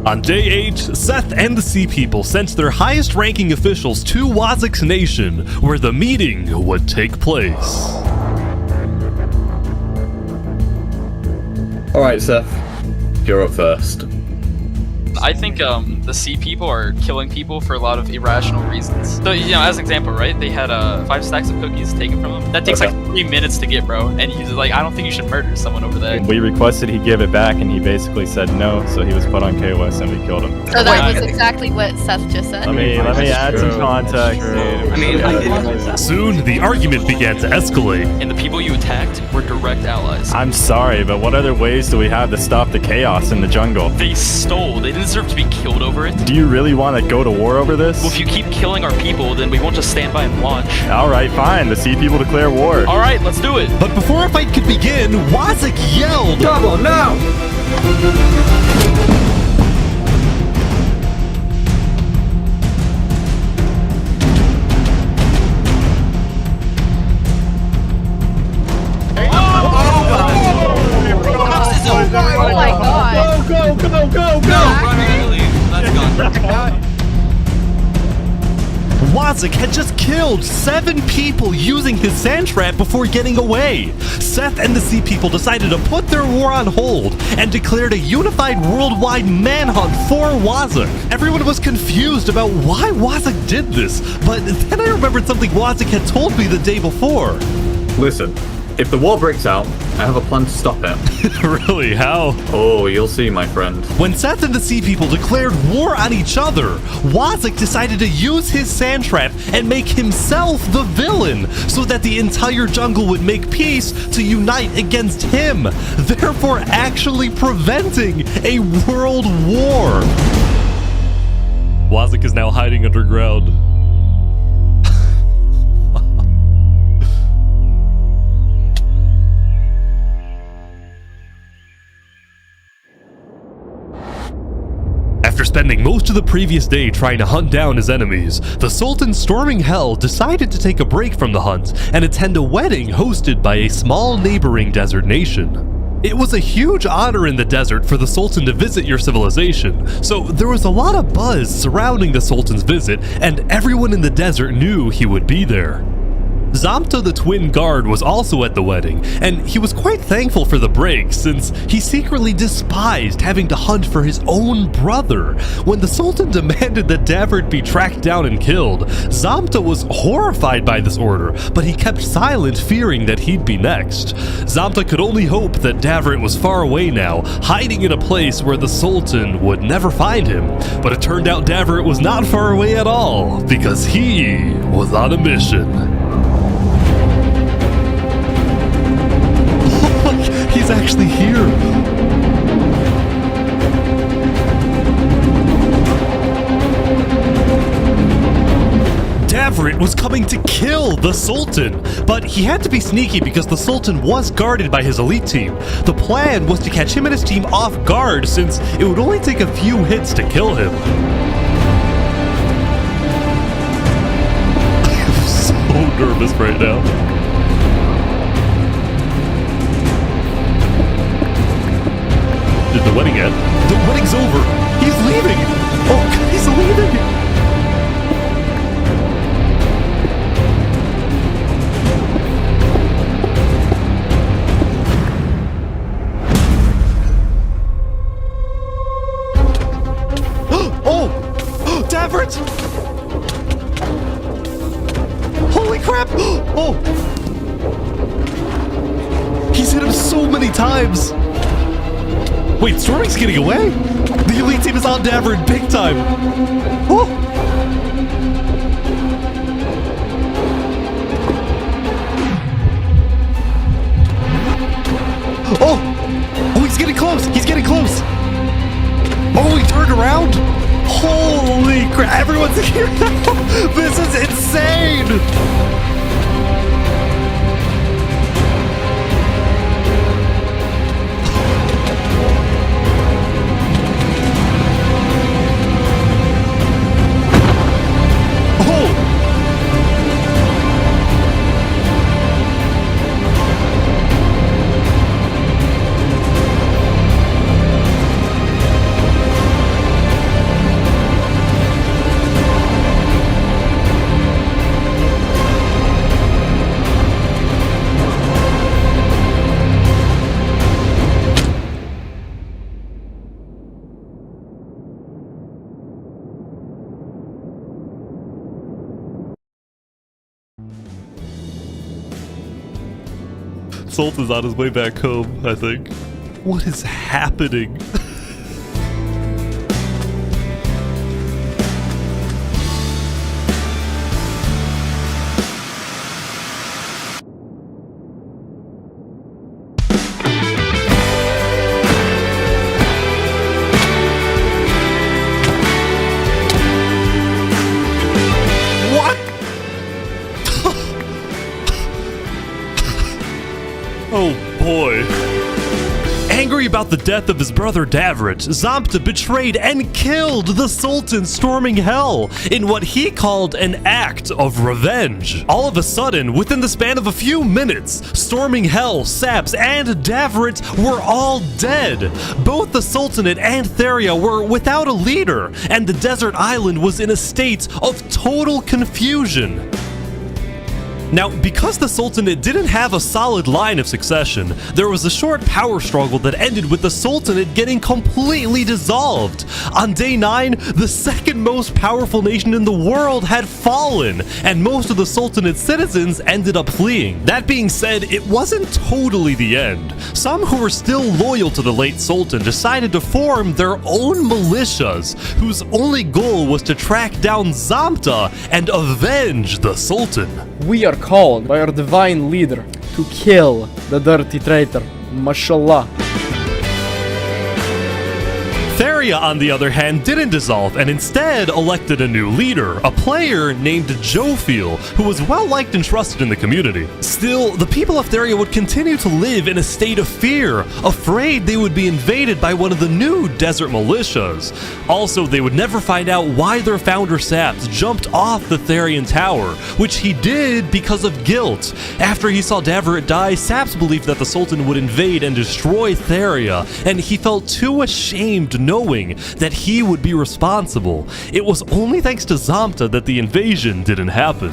Speaker 1: On day 8, Seth and the Sea People sent their highest-ranking officials to Wazak's nation, where the meeting would take place.
Speaker 5: Alright, Seth. You're up first.
Speaker 13: I think the Sea People are killing people for a lot of irrational reasons. So, you know, as an example, right? They had 5 stacks of cookies taken from them. That takes like 3 minutes to get, bro. And he's like, I don't think you should murder someone over there.
Speaker 23: We requested he give it back, and he basically said no, so he was put on KOS and we killed him.
Speaker 24: So that was exactly what Seth just said.
Speaker 23: Let me add some context.
Speaker 1: Soon, the argument began to escalate.
Speaker 13: And the people you attacked were direct allies.
Speaker 23: I'm sorry, but what other ways do we have to stop the chaos in the jungle?
Speaker 13: They stole. They didn't deserve to be killed over it.
Speaker 23: Do you really want to go to war over this?
Speaker 13: Well, if you keep killing our people, then we won't just stand by and watch.
Speaker 23: Alright, fine. The Sea People declare war.
Speaker 13: Alright, let's do it.
Speaker 1: But before a fight could begin, Wazak yelled,
Speaker 16: "Double, no!"
Speaker 24: Oh my god.
Speaker 16: Go!
Speaker 13: Let's go.
Speaker 1: Wazak had just killed 7 people using his sand trap before getting away. Seth and the Sea People decided to put their war on hold and declared a unified worldwide manhunt for Wazak. Everyone was confused about why Wazak did this, but then I remembered something Wazak had told me the day before.
Speaker 5: Listen, if the war breaks out, I have a plan to stop it.
Speaker 1: Really? How?
Speaker 5: Oh, you'll see, my friend.
Speaker 1: When Seth and the Sea People declared war on each other, Wazak decided to use his sand trap and make himself the villain, so that the entire jungle would make peace to unite against him, therefore actually preventing a world war. Wazak is now hiding underground. After spending most of the previous day trying to hunt down his enemies, the Sultan storming Hell decided to take a break from the hunt and attend a wedding hosted by a small neighboring desert nation. It was a huge honor in the desert for the Sultan to visit your civilization, so there was a lot of buzz surrounding the Sultan's visit, and everyone in the desert knew he would be there. Zamta the twin guard was also at the wedding, and he was quite thankful for the break since he secretly despised having to hunt for his own brother. When the Sultan demanded that Davert be tracked down and killed, Zamta was horrified by this order, but he kept silent, fearing that he'd be next. Zamta could only hope that Davert was far away now, hiding in a place where the Sultan would never find him. But it turned out Davert was not far away at all, because he was on a mission. He's actually here. Davert was coming to kill the Sultan, but he had to be sneaky because the Sultan was guarded by his elite team. The plan was to catch him and his team off guard since it would only take a few hits to kill him. I'm so nervous right now. Did the wedding end? The wedding's over! He's leaving! Oh, he's leaving! Oh! Davert! Holy crap! Oh! He's hit him so many times! Wait, Storming's getting away? The elite team is on Davert big time! Oh! Oh! Oh, he's getting close! He's getting close! This is insane! Sultan's on his way back home, I think. What is happening? Oh boy. Angry about the death of his brother Davrit, Zamta betrayed and killed the Sultan, storming hell in what he called an act of revenge. All of a sudden, within the span of a few minutes, storming hell, Saps, and Davrit were all dead. Both the Sultanate and Theria were without a leader, and the desert island was in a state of total confusion. Now, because the Sultanate didn't have a solid line of succession, there was a short power struggle that ended with the Sultanate getting completely dissolved. On day 9, the second most powerful nation in the world had fallen, and most of the Sultanate's citizens ended up fleeing. That being said, it wasn't totally the end. Some who were still loyal to the late Sultan decided to form their own militias, whose only goal was to track down Zamta and avenge the Sultan.
Speaker 4: We are called by our divine leader to kill the dirty traitor, mashallah.
Speaker 1: Theria, on the other hand, didn't dissolve and instead elected a new leader, a player named Jophiel, who was well liked and trusted in the community. Still, the people of Theria would continue to live in a state of fear, afraid they would be invaded by one of the new desert militias. Also, they would never find out why their founder Saps jumped off the Therian tower, which he did because of guilt. After he saw Davrit die, Saps believed that the Sultan would invade and destroy Theria, and he felt too ashamed knowing that he would be responsible. It was only thanks to Zamta that the invasion didn't happen.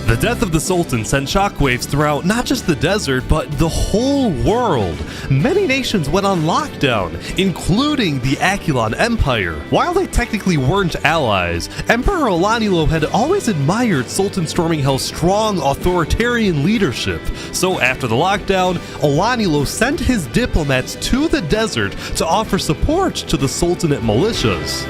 Speaker 1: The death of the Sultan sent shockwaves throughout not just the desert, but the whole world. Many nations went on lockdown, including the Akulon Empire. While they technically weren't allies, Emperor Olanilo had always admired Sultan Storming Hell's strong authoritarian leadership. So after the lockdown, Olanilo sent his diplomats to the desert to offer support to the Sultanate militias.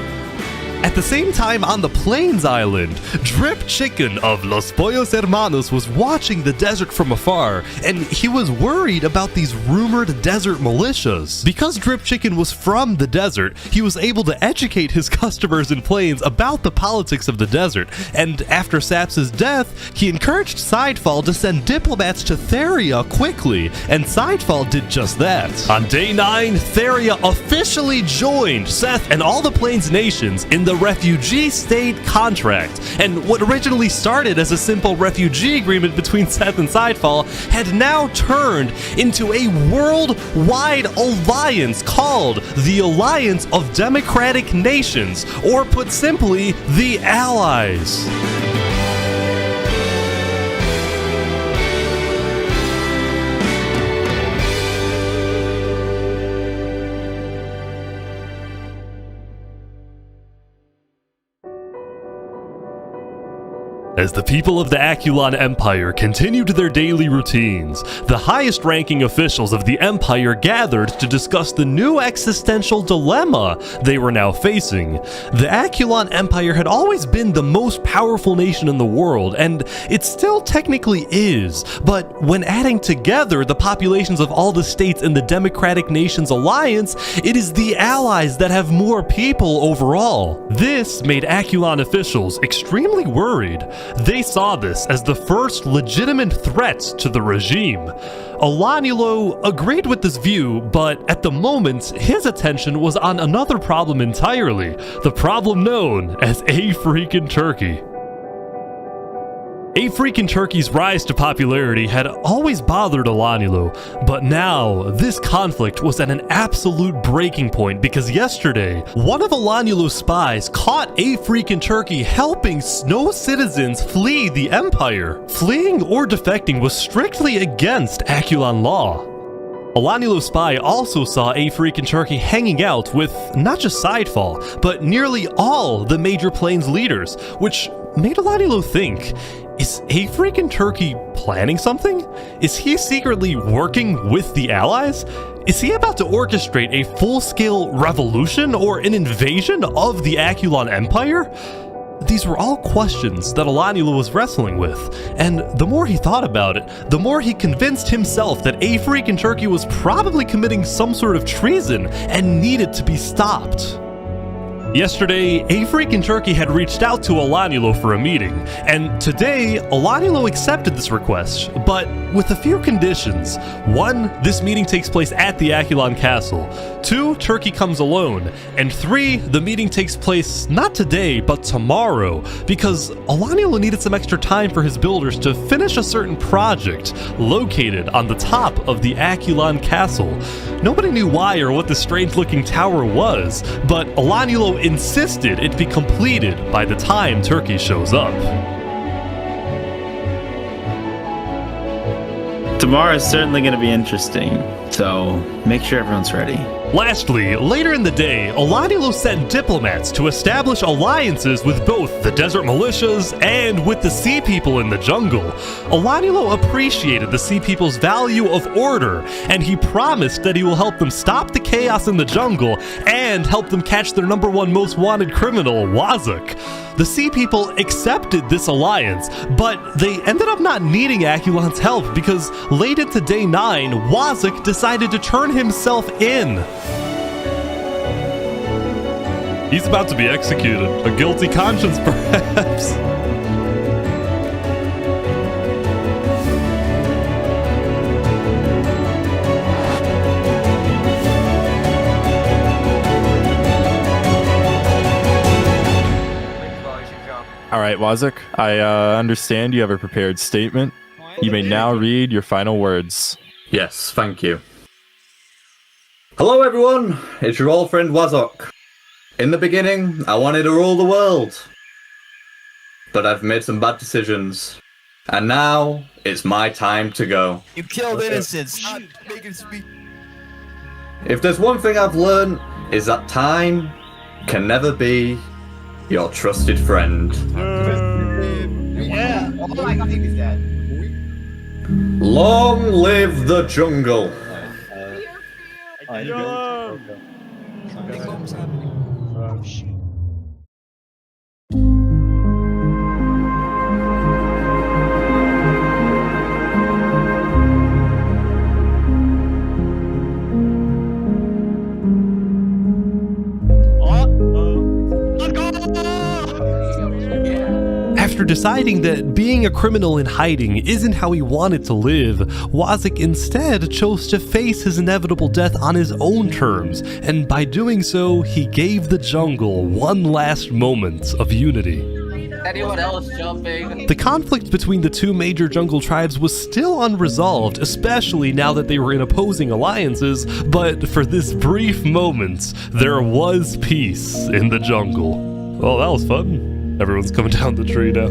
Speaker 1: At the same time, on the Plains Island, Drip Chicken of Los Pollos Hermanos was watching the desert from afar, and he was worried about these rumored desert militias. Because Drip Chicken was from the desert, he was able to educate his customers in Plains about the politics of the desert, and after Saps' death, he encouraged Sidefall to send diplomats to Theria quickly, and Sidefall did just that. On day 9, Theria officially joined Seth and all the Plains nations in the refugee state contract, and what originally started as a simple refugee agreement between Seth and Sidefall had now turned into a worldwide alliance called the Alliance of Democratic Nations, or put simply, the Allies. As the people of the Aculon Empire continued their daily routines, the highest-ranking officials of the Empire gathered to discuss the new existential dilemma they were now facing. The Aculon Empire had always been the most powerful nation in the world, and it still technically is, but when adding together the populations of all the states in the Democratic Nations Alliance, it is the allies that have more people overall. This made Aculon officials extremely worried. They saw this as the first legitimate threat to the regime. Olanulo agreed with this view, but at the moment, his attention was on another problem entirely, the problem known as A Freakin' Turkey. A Freakin' Turkey's rise to popularity had always bothered Olanulo, but now this conflict was at an absolute breaking point because yesterday, one of Olanulo's spies caught A Freakin' Turkey helping Snow citizens flee the Empire. Fleeing or defecting was strictly against Aculon law. Olanulo's spy also saw A Freakin' Turkey hanging out with not just Sidefall, but nearly all the major Plains leaders, which made Olanulo think, is A Freakin' Turkey planning something? Is he secretly working with the allies? Is he about to orchestrate a full-scale revolution or an invasion of the Aculon Empire? These were all questions that Olanulo was wrestling with, and the more he thought about it, the more he convinced himself that A Freakin' Turkey was probably committing some sort of treason and needed to be stopped. Yesterday, A Freakin' Turkey had reached out to Olanulo for a meeting, and today, Olanulo accepted this request, but with a few conditions. 1, this meeting takes place at the Aculon Castle. 2, Turkey comes alone. And 3, the meeting takes place not today, but tomorrow, because Olanulo needed some extra time for his builders to finish a certain project located on the top of the Aculon Castle. Nobody knew why or what the strange-looking tower was, but Olanulo insisted it be completed by the time Turkey shows up.
Speaker 21: Tomorrow is certainly going to be interesting, so make sure everyone's ready.
Speaker 1: Lastly, later in the day, Olanulo sent diplomats to establish alliances with both the desert militias and with the sea people in the jungle. Olanulo appreciated the sea people's value of order, and he promised that he will help them stop the chaos in the jungle and help them catch their #1 most wanted criminal, Wazuk. The sea people accepted this alliance, but they ended up not needing Aculon's help because late into day 9, Wazuk decided to turn himself in. He's about to be executed. A guilty conscience, perhaps.
Speaker 23: All right, Wazuk, I understand you have a prepared statement. You may now read your final words.
Speaker 5: Yes, thank you. Hello everyone, it's your old friend Wazuk. In the beginning, I wanted to rule the world. But I've made some bad decisions. And now, it's my time to go.
Speaker 9: You killed innocents. Stop making speak.
Speaker 5: If there's one thing I've learned, is that time can never be your trusted friend.
Speaker 9: Yeah. Oh, I think he's dead.
Speaker 5: Long live the jungle.
Speaker 1: After deciding that being a criminal in hiding isn't how he wanted to live, Wazuk instead chose to face his inevitable death on his own terms, and by doing so, he gave the jungle one last moment of unity.
Speaker 16: Anyone else jumping?
Speaker 1: The conflict between the two major jungle tribes was still unresolved, especially now that they were in opposing alliances, but for this brief moment, there was peace in the jungle. Well, that was fun. Everyone's coming down the tree now.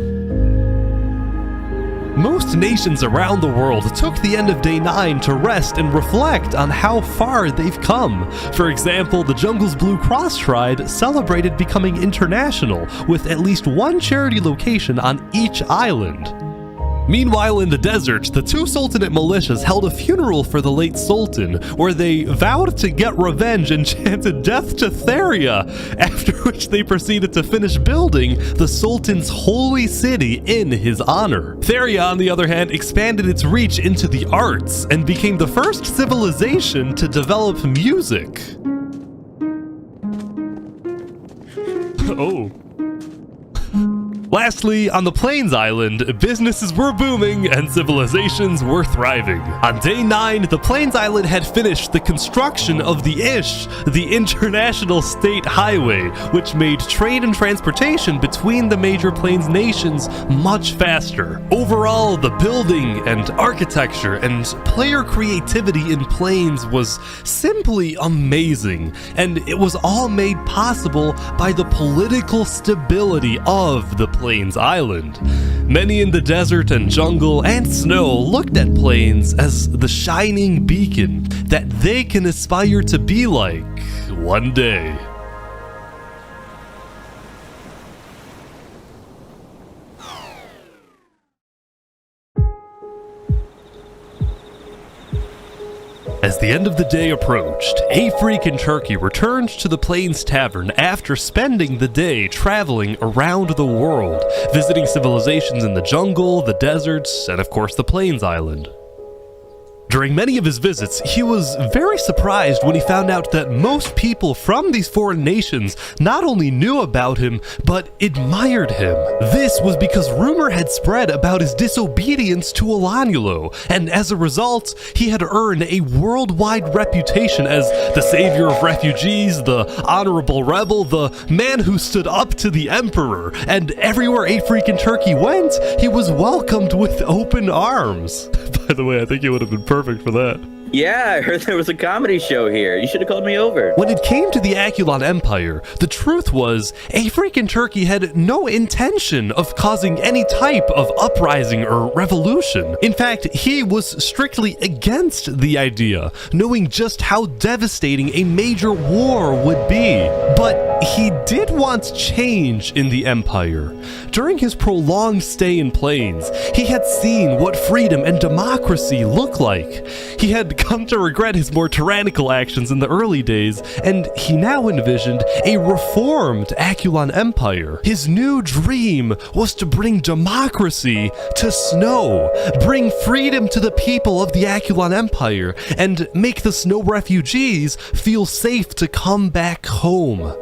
Speaker 1: Most nations around the world took the end of day 9 to rest and reflect on how far they've come. For example, the jungle's Blue Cross tribe celebrated becoming international, with at least one charity location on each island. Meanwhile, in the desert, the two Sultanate militias held a funeral for the late Sultan, where they vowed to get revenge and chanted death to Theria, after which they proceeded to finish building the Sultan's holy city in his honor. Theria, on the other hand, expanded its reach into the arts and became the first civilization to develop music. Oh. Lastly, on the Plains Island, businesses were booming and civilizations were thriving. On day 9, the Plains Island had finished the construction of the Ish, the international state highway, which made trade and transportation between the major Plains nations much faster. Overall, the building and architecture and player creativity in Plains was simply amazing, and it was all made possible by the political stability of the Plains Island. Many in the desert and jungle and snow looked at Plains as the shining beacon that they can aspire to be like one day. As the end of the day approached, a freak in Turkey returned to the Plains Tavern after spending the day traveling around the world, visiting civilizations in the jungle, the deserts, and of course the Plains Island. During many of his visits, he was very surprised when he found out that most people from these foreign nations not only knew about him, but admired him. This was because rumor had spread about his disobedience to Olanulo, and as a result, he had earned a worldwide reputation as the savior of refugees, the honorable rebel, the man who stood up to the emperor, and everywhere a freak in Turkey went, he was welcomed with open arms. By the way, I think he would have been perfect for that.
Speaker 16: Yeah, I heard there was a comedy show here. You should have called me over.
Speaker 1: When it came to the Akulon Empire, the truth was, a freak in Turkey had no intention of causing any type of uprising or revolution. In fact, he was strictly against the idea, knowing just how devastating a major war would be. But he did want change in the empire. During his prolonged stay in Plains, he had seen what freedom and democracy look like. He had come to regret his more tyrannical actions in the early days, and he now envisioned a reformed Akulon Empire. His new dream was to bring democracy to Snow, bring freedom to the people of the Akulon Empire, and make the Snow refugees feel safe to come back home.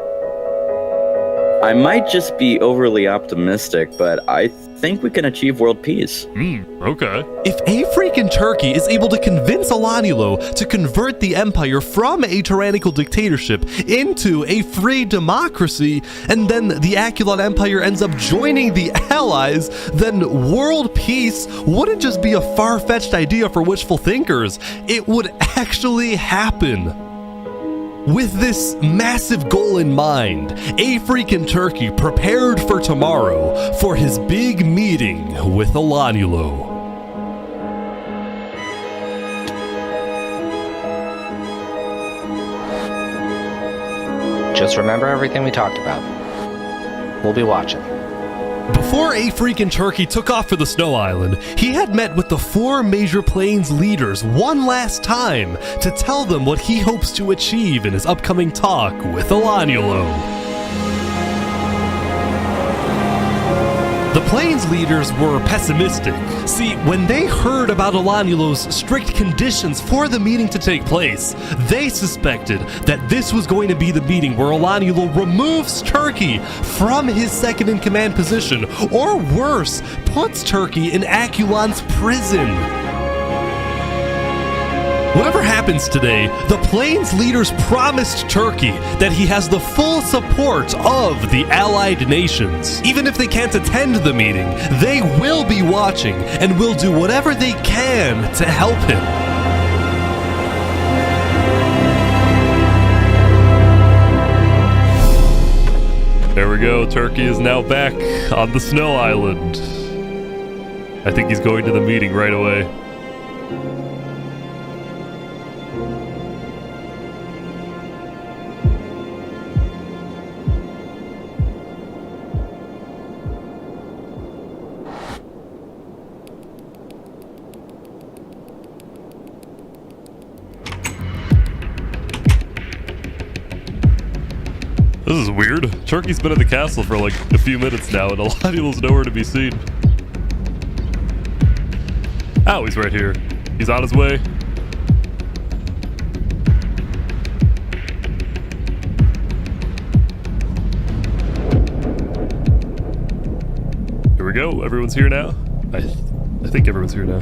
Speaker 16: I might just be overly optimistic, but I think we can achieve world peace.
Speaker 1: Okay. If a freak in Turkey is able to convince Olanulo to convert the empire from a tyrannical dictatorship into a free democracy, and then the Akulon Empire ends up joining the Allies, then world peace wouldn't just be a far-fetched idea for wishful thinkers. It would actually happen. With this massive goal in mind, a freak in Turkey prepared for tomorrow for his big meeting with Olanulo.
Speaker 7: Just remember everything we talked about. We'll be watching.
Speaker 1: Before a freak in Turkey took off for the Snow Island, he had met with the 4 major Plains leaders one last time to tell them what he hopes to achieve in his upcoming talk with Olanulo. The Plains leaders were pessimistic. See, when they heard about Olanulo's strict conditions for the meeting to take place, they suspected that this was going to be the meeting where Olanulo removes Turkey from his second-in-command position, or worse, puts Turkey in Akulon's prison. Whatever happens today, the Plains leaders promised Turkey that he has the full support of the allied nations. Even if they can't attend the meeting, they will be watching and will do whatever they can to help him. There we go, Turkey is now back on the Snow Island. I think he's going to the meeting right away. This is weird. Turkey's been at the castle for like a few minutes now, and Alaniel's nowhere to be seen. Oh, he's right here. He's on his way. Here we go. Everyone's here now. I think everyone's here now.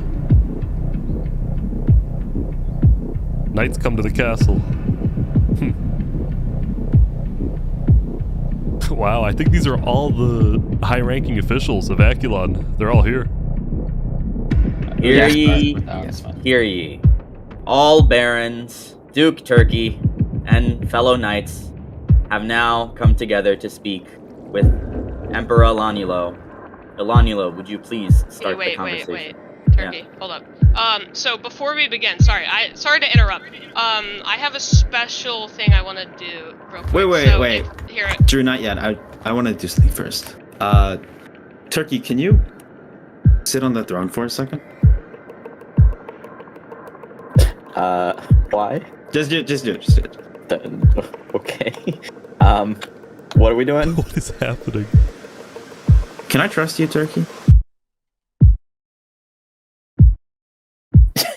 Speaker 1: Knights come to the castle. Wow, I think these are all the high-ranking officials of Aculon. They're all here.
Speaker 16: Hear ye, hear ye. All barons, Duke Turkey, and fellow knights have now come together to speak with Emperor Elanulo. Elanulo, would you please start the conversation?
Speaker 24: Wait. Turkey, hold up. So before we begin, sorry to interrupt. I have a special thing I want to do real quick.
Speaker 21: Wait.
Speaker 24: Here.
Speaker 21: Drew, not yet. I want to do something first. Turkey, can you sit on the throne for a second?
Speaker 16: Why?
Speaker 21: Just do it.
Speaker 16: Okay. What are we doing?
Speaker 1: What is happening?
Speaker 21: Can I trust you, Turkey?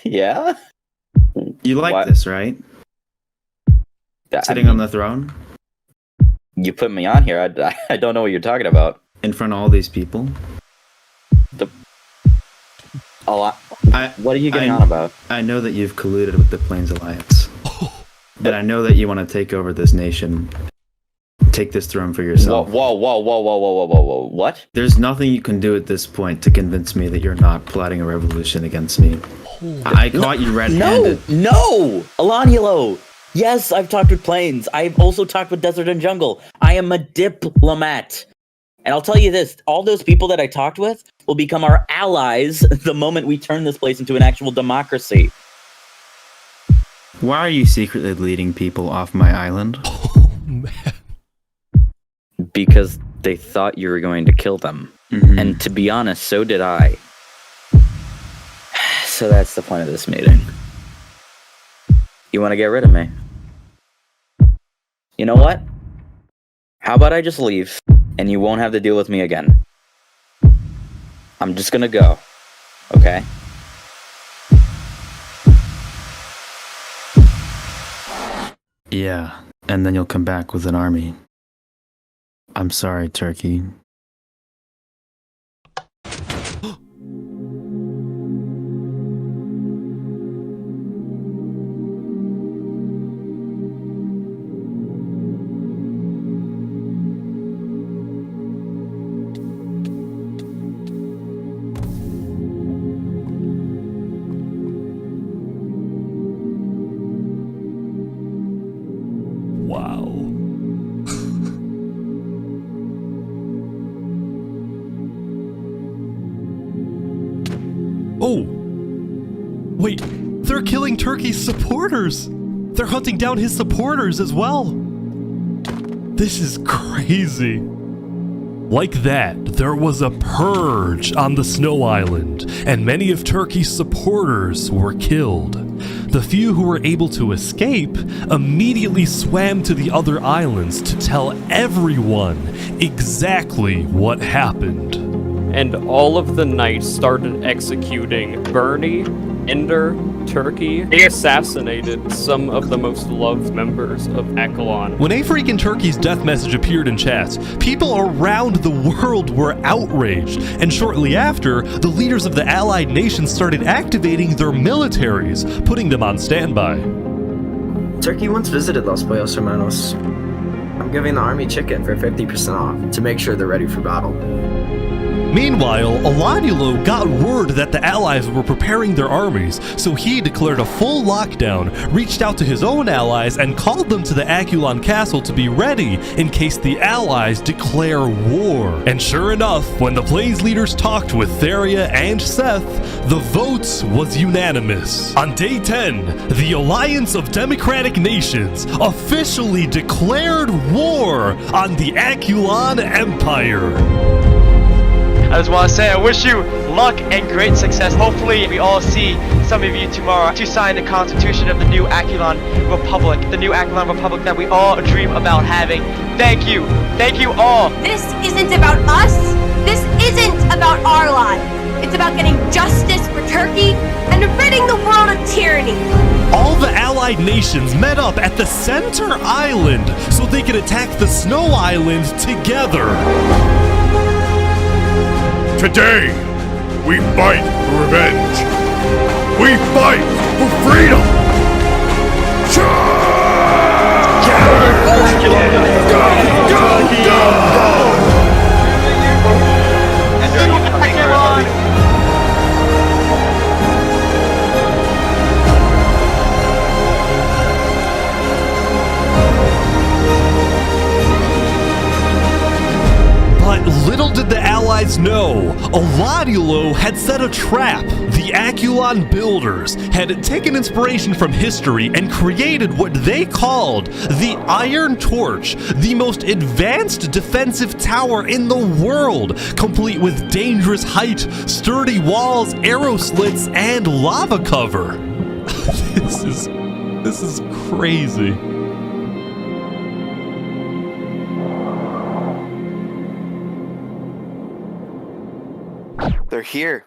Speaker 16: Yeah?
Speaker 21: You like
Speaker 16: What?
Speaker 21: this, right? Sitting on the throne?
Speaker 16: You put me on here. I don't know what you're talking about.
Speaker 21: In front of all these people?
Speaker 16: What are you getting on about?
Speaker 21: I know that you've colluded with the Plains Alliance. And I know that you want to take over this nation. Take this throne for yourself.
Speaker 16: Whoa. What?
Speaker 21: There's nothing you can do at this point to convince me that you're not plotting a revolution against me. I caught you red-handed.
Speaker 16: No! Elanulo! Yes, I've talked with Plains. I've also talked with Desert and Jungle. I am a diplomat. And I'll tell you this, all those people that I talked with will become our allies the moment we turn this place into an actual democracy.
Speaker 21: Why are you secretly leading people off my island?
Speaker 1: Oh, man.
Speaker 16: Because they thought you were going to kill them.
Speaker 21: Mm-hmm.
Speaker 16: And to be honest, so did I. So that's the point of this meeting. You want to get rid of me? You know what? How about I just leave, and you won't have to deal with me again? I'm just gonna go, okay?
Speaker 21: Yeah, and then you'll come back with an army. I'm sorry, Turkey.
Speaker 1: Wow. Oh! Wait, they're killing Turkey's supporters! They're hunting down his supporters as well! This is crazy. Like that, there was a purge on the Snow Island, and many of Turkey's supporters were killed. The few who were able to escape immediately swam to the other islands to tell everyone exactly what happened.
Speaker 2: And all of the knights started executing Bernie, Ender, Turkey. They assassinated some of the most loved members of Aculon.
Speaker 1: When A-Freakin' Turkey's death message appeared in chat, people around the world were outraged, and shortly after, the leaders of the allied nations started activating their militaries, putting them on standby.
Speaker 10: Turkey once visited Los Pollos Hermanos. I'm giving the army chicken for 50% off to make sure they're ready for battle.
Speaker 1: Meanwhile, Elanulo got word that the Allies were preparing their armies, so he declared a full lockdown, reached out to his own allies, and called them to the Aculon Castle to be ready in case the Allies declare war. And sure enough, when the Plains leaders talked with Theria and Seth, the vote was unanimous. On day 10, the Alliance of Democratic Nations officially declared war on the Aculon Empire.
Speaker 12: I just want to say I wish you luck and great success. Hopefully we all see some of you tomorrow to sign the Constitution of the new Aculon Republic. The new Aculon Republic that we all dream about having. Thank you. Thank you all.
Speaker 17: This isn't about us. This isn't about our lives. It's about getting justice for Turkey and ridding the world of tyranny.
Speaker 1: All the allied nations met up at the center island so they could attack the Snow Island together.
Speaker 18: Today, we fight for revenge. We fight for freedom.
Speaker 1: But little did the Allies know, Elanulo had set a trap. The Aculon builders had taken inspiration from history and created what they called the Iron Torch, the most advanced defensive tower in the world, complete with dangerous height, sturdy walls, arrow slits, and lava cover. This is crazy.
Speaker 20: They're here.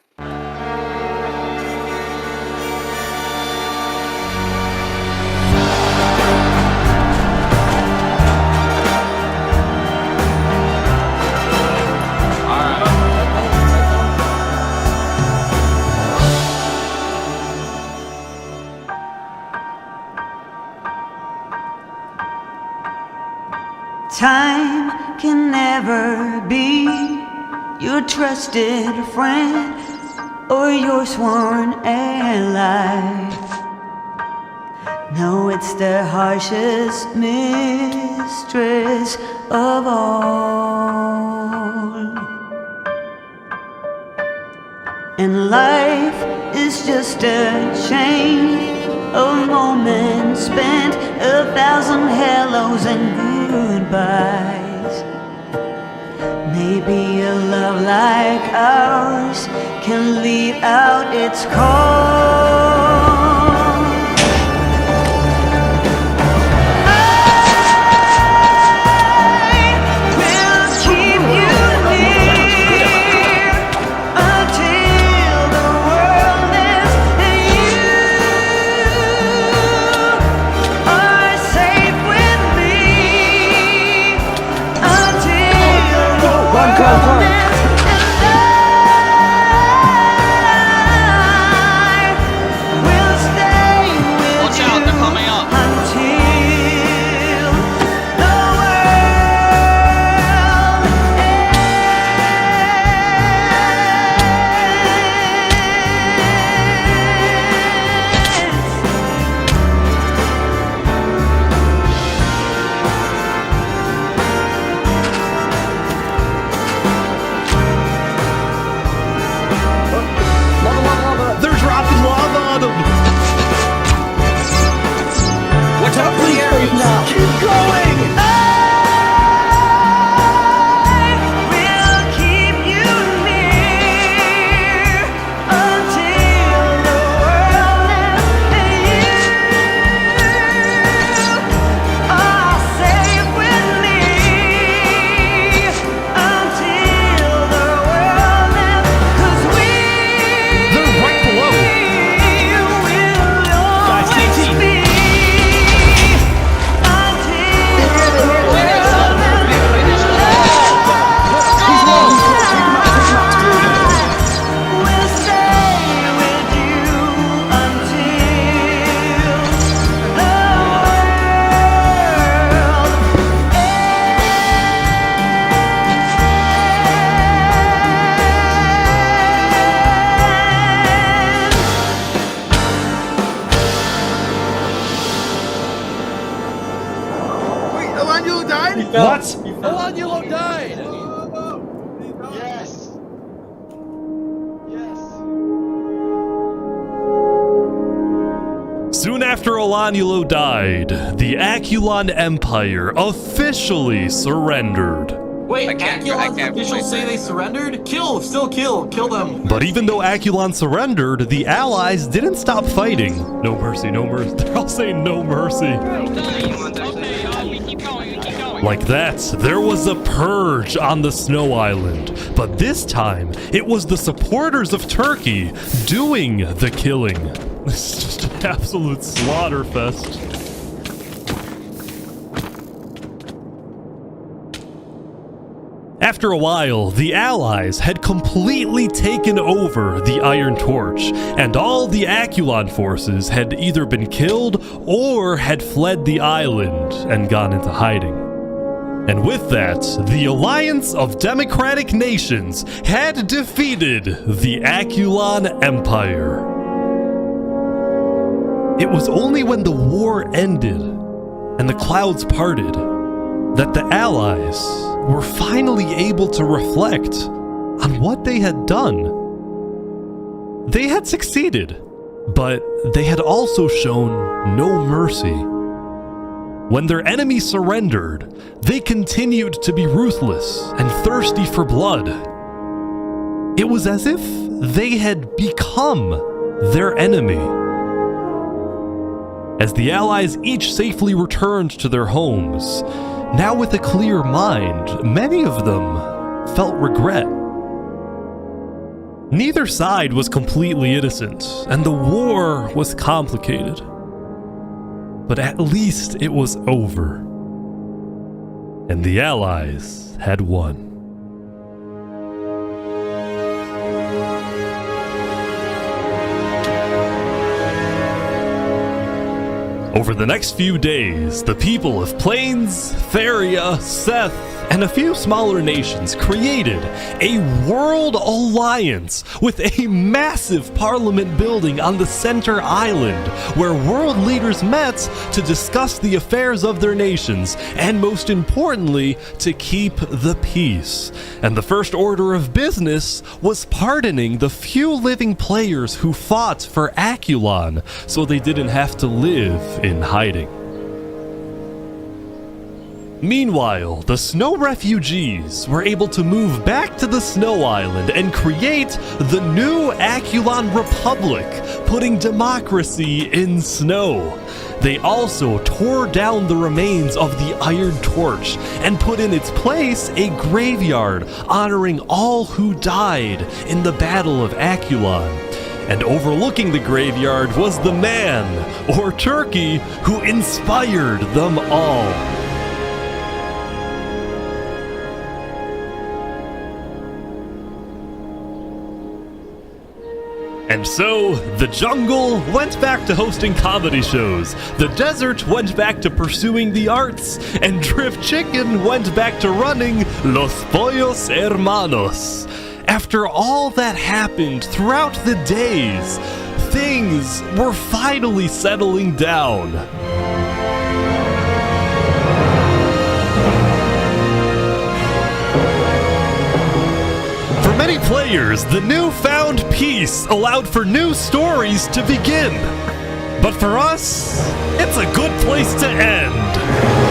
Speaker 25: Time can never be your trusted friend or your sworn ally. No, it's the harshest mistress of all. And life is just a chain of moments spent, 1,000 hellos and goodbyes. Maybe a love like ours can lead out its call.
Speaker 1: What?
Speaker 9: Yall died!
Speaker 12: Yes!
Speaker 1: Soon after Olanulo died, the Aculon Empire officially surrendered.
Speaker 3: Wait, Aculon's officials say they surrendered? Kill them.
Speaker 1: But even though Aculon surrendered, the allies didn't stop fighting. No mercy, no mercy. They're all saying no mercy. Like that, there was a purge on the Snow Island. But this time, it was the supporters of Turkey doing the killing. This is just an absolute slaughter fest. After a while, the Allies had completely taken over the Iron Torch, and all the Aculon forces had either been killed or had fled the island and gone into hiding. And with that, the Alliance of Democratic Nations had defeated the Aculon Empire. It was only when the war ended and the clouds parted that the Allies were finally able to reflect on what they had done. They had succeeded, but they had also shown no mercy. When their enemy surrendered, they continued to be ruthless and thirsty for blood. It was as if they had become their enemy. As the Allies each safely returned to their homes, now with a clear mind, many of them felt regret. Neither side was completely innocent, and the war was complicated. But at least it was over, and the Allies had won. Over the next few days, the people of Plains, Theria, Seth, and a few smaller nations created a world alliance with a massive parliament building on the center island, where world leaders met to discuss the affairs of their nations, and most importantly, to keep the peace. And the first order of business was pardoning the few living players who fought for Aculon, so they didn't have to live in hiding. Meanwhile, the snow refugees were able to move back to the Snow Island and create the new Aculon Republic, putting democracy in snow. They also tore down the remains of the Iron Torch and put in its place a graveyard honoring all who died in the Battle of Aculon. And overlooking the graveyard was the man, or Turkey, who inspired them all. And so, the jungle went back to hosting comedy shows, the desert went back to pursuing the arts, and Drift Chicken went back to running Los Pollos Hermanos. After all that happened throughout the days, things were finally settling down. For many players, the newfound peace allowed for new stories to begin. But for us, it's a good place to end.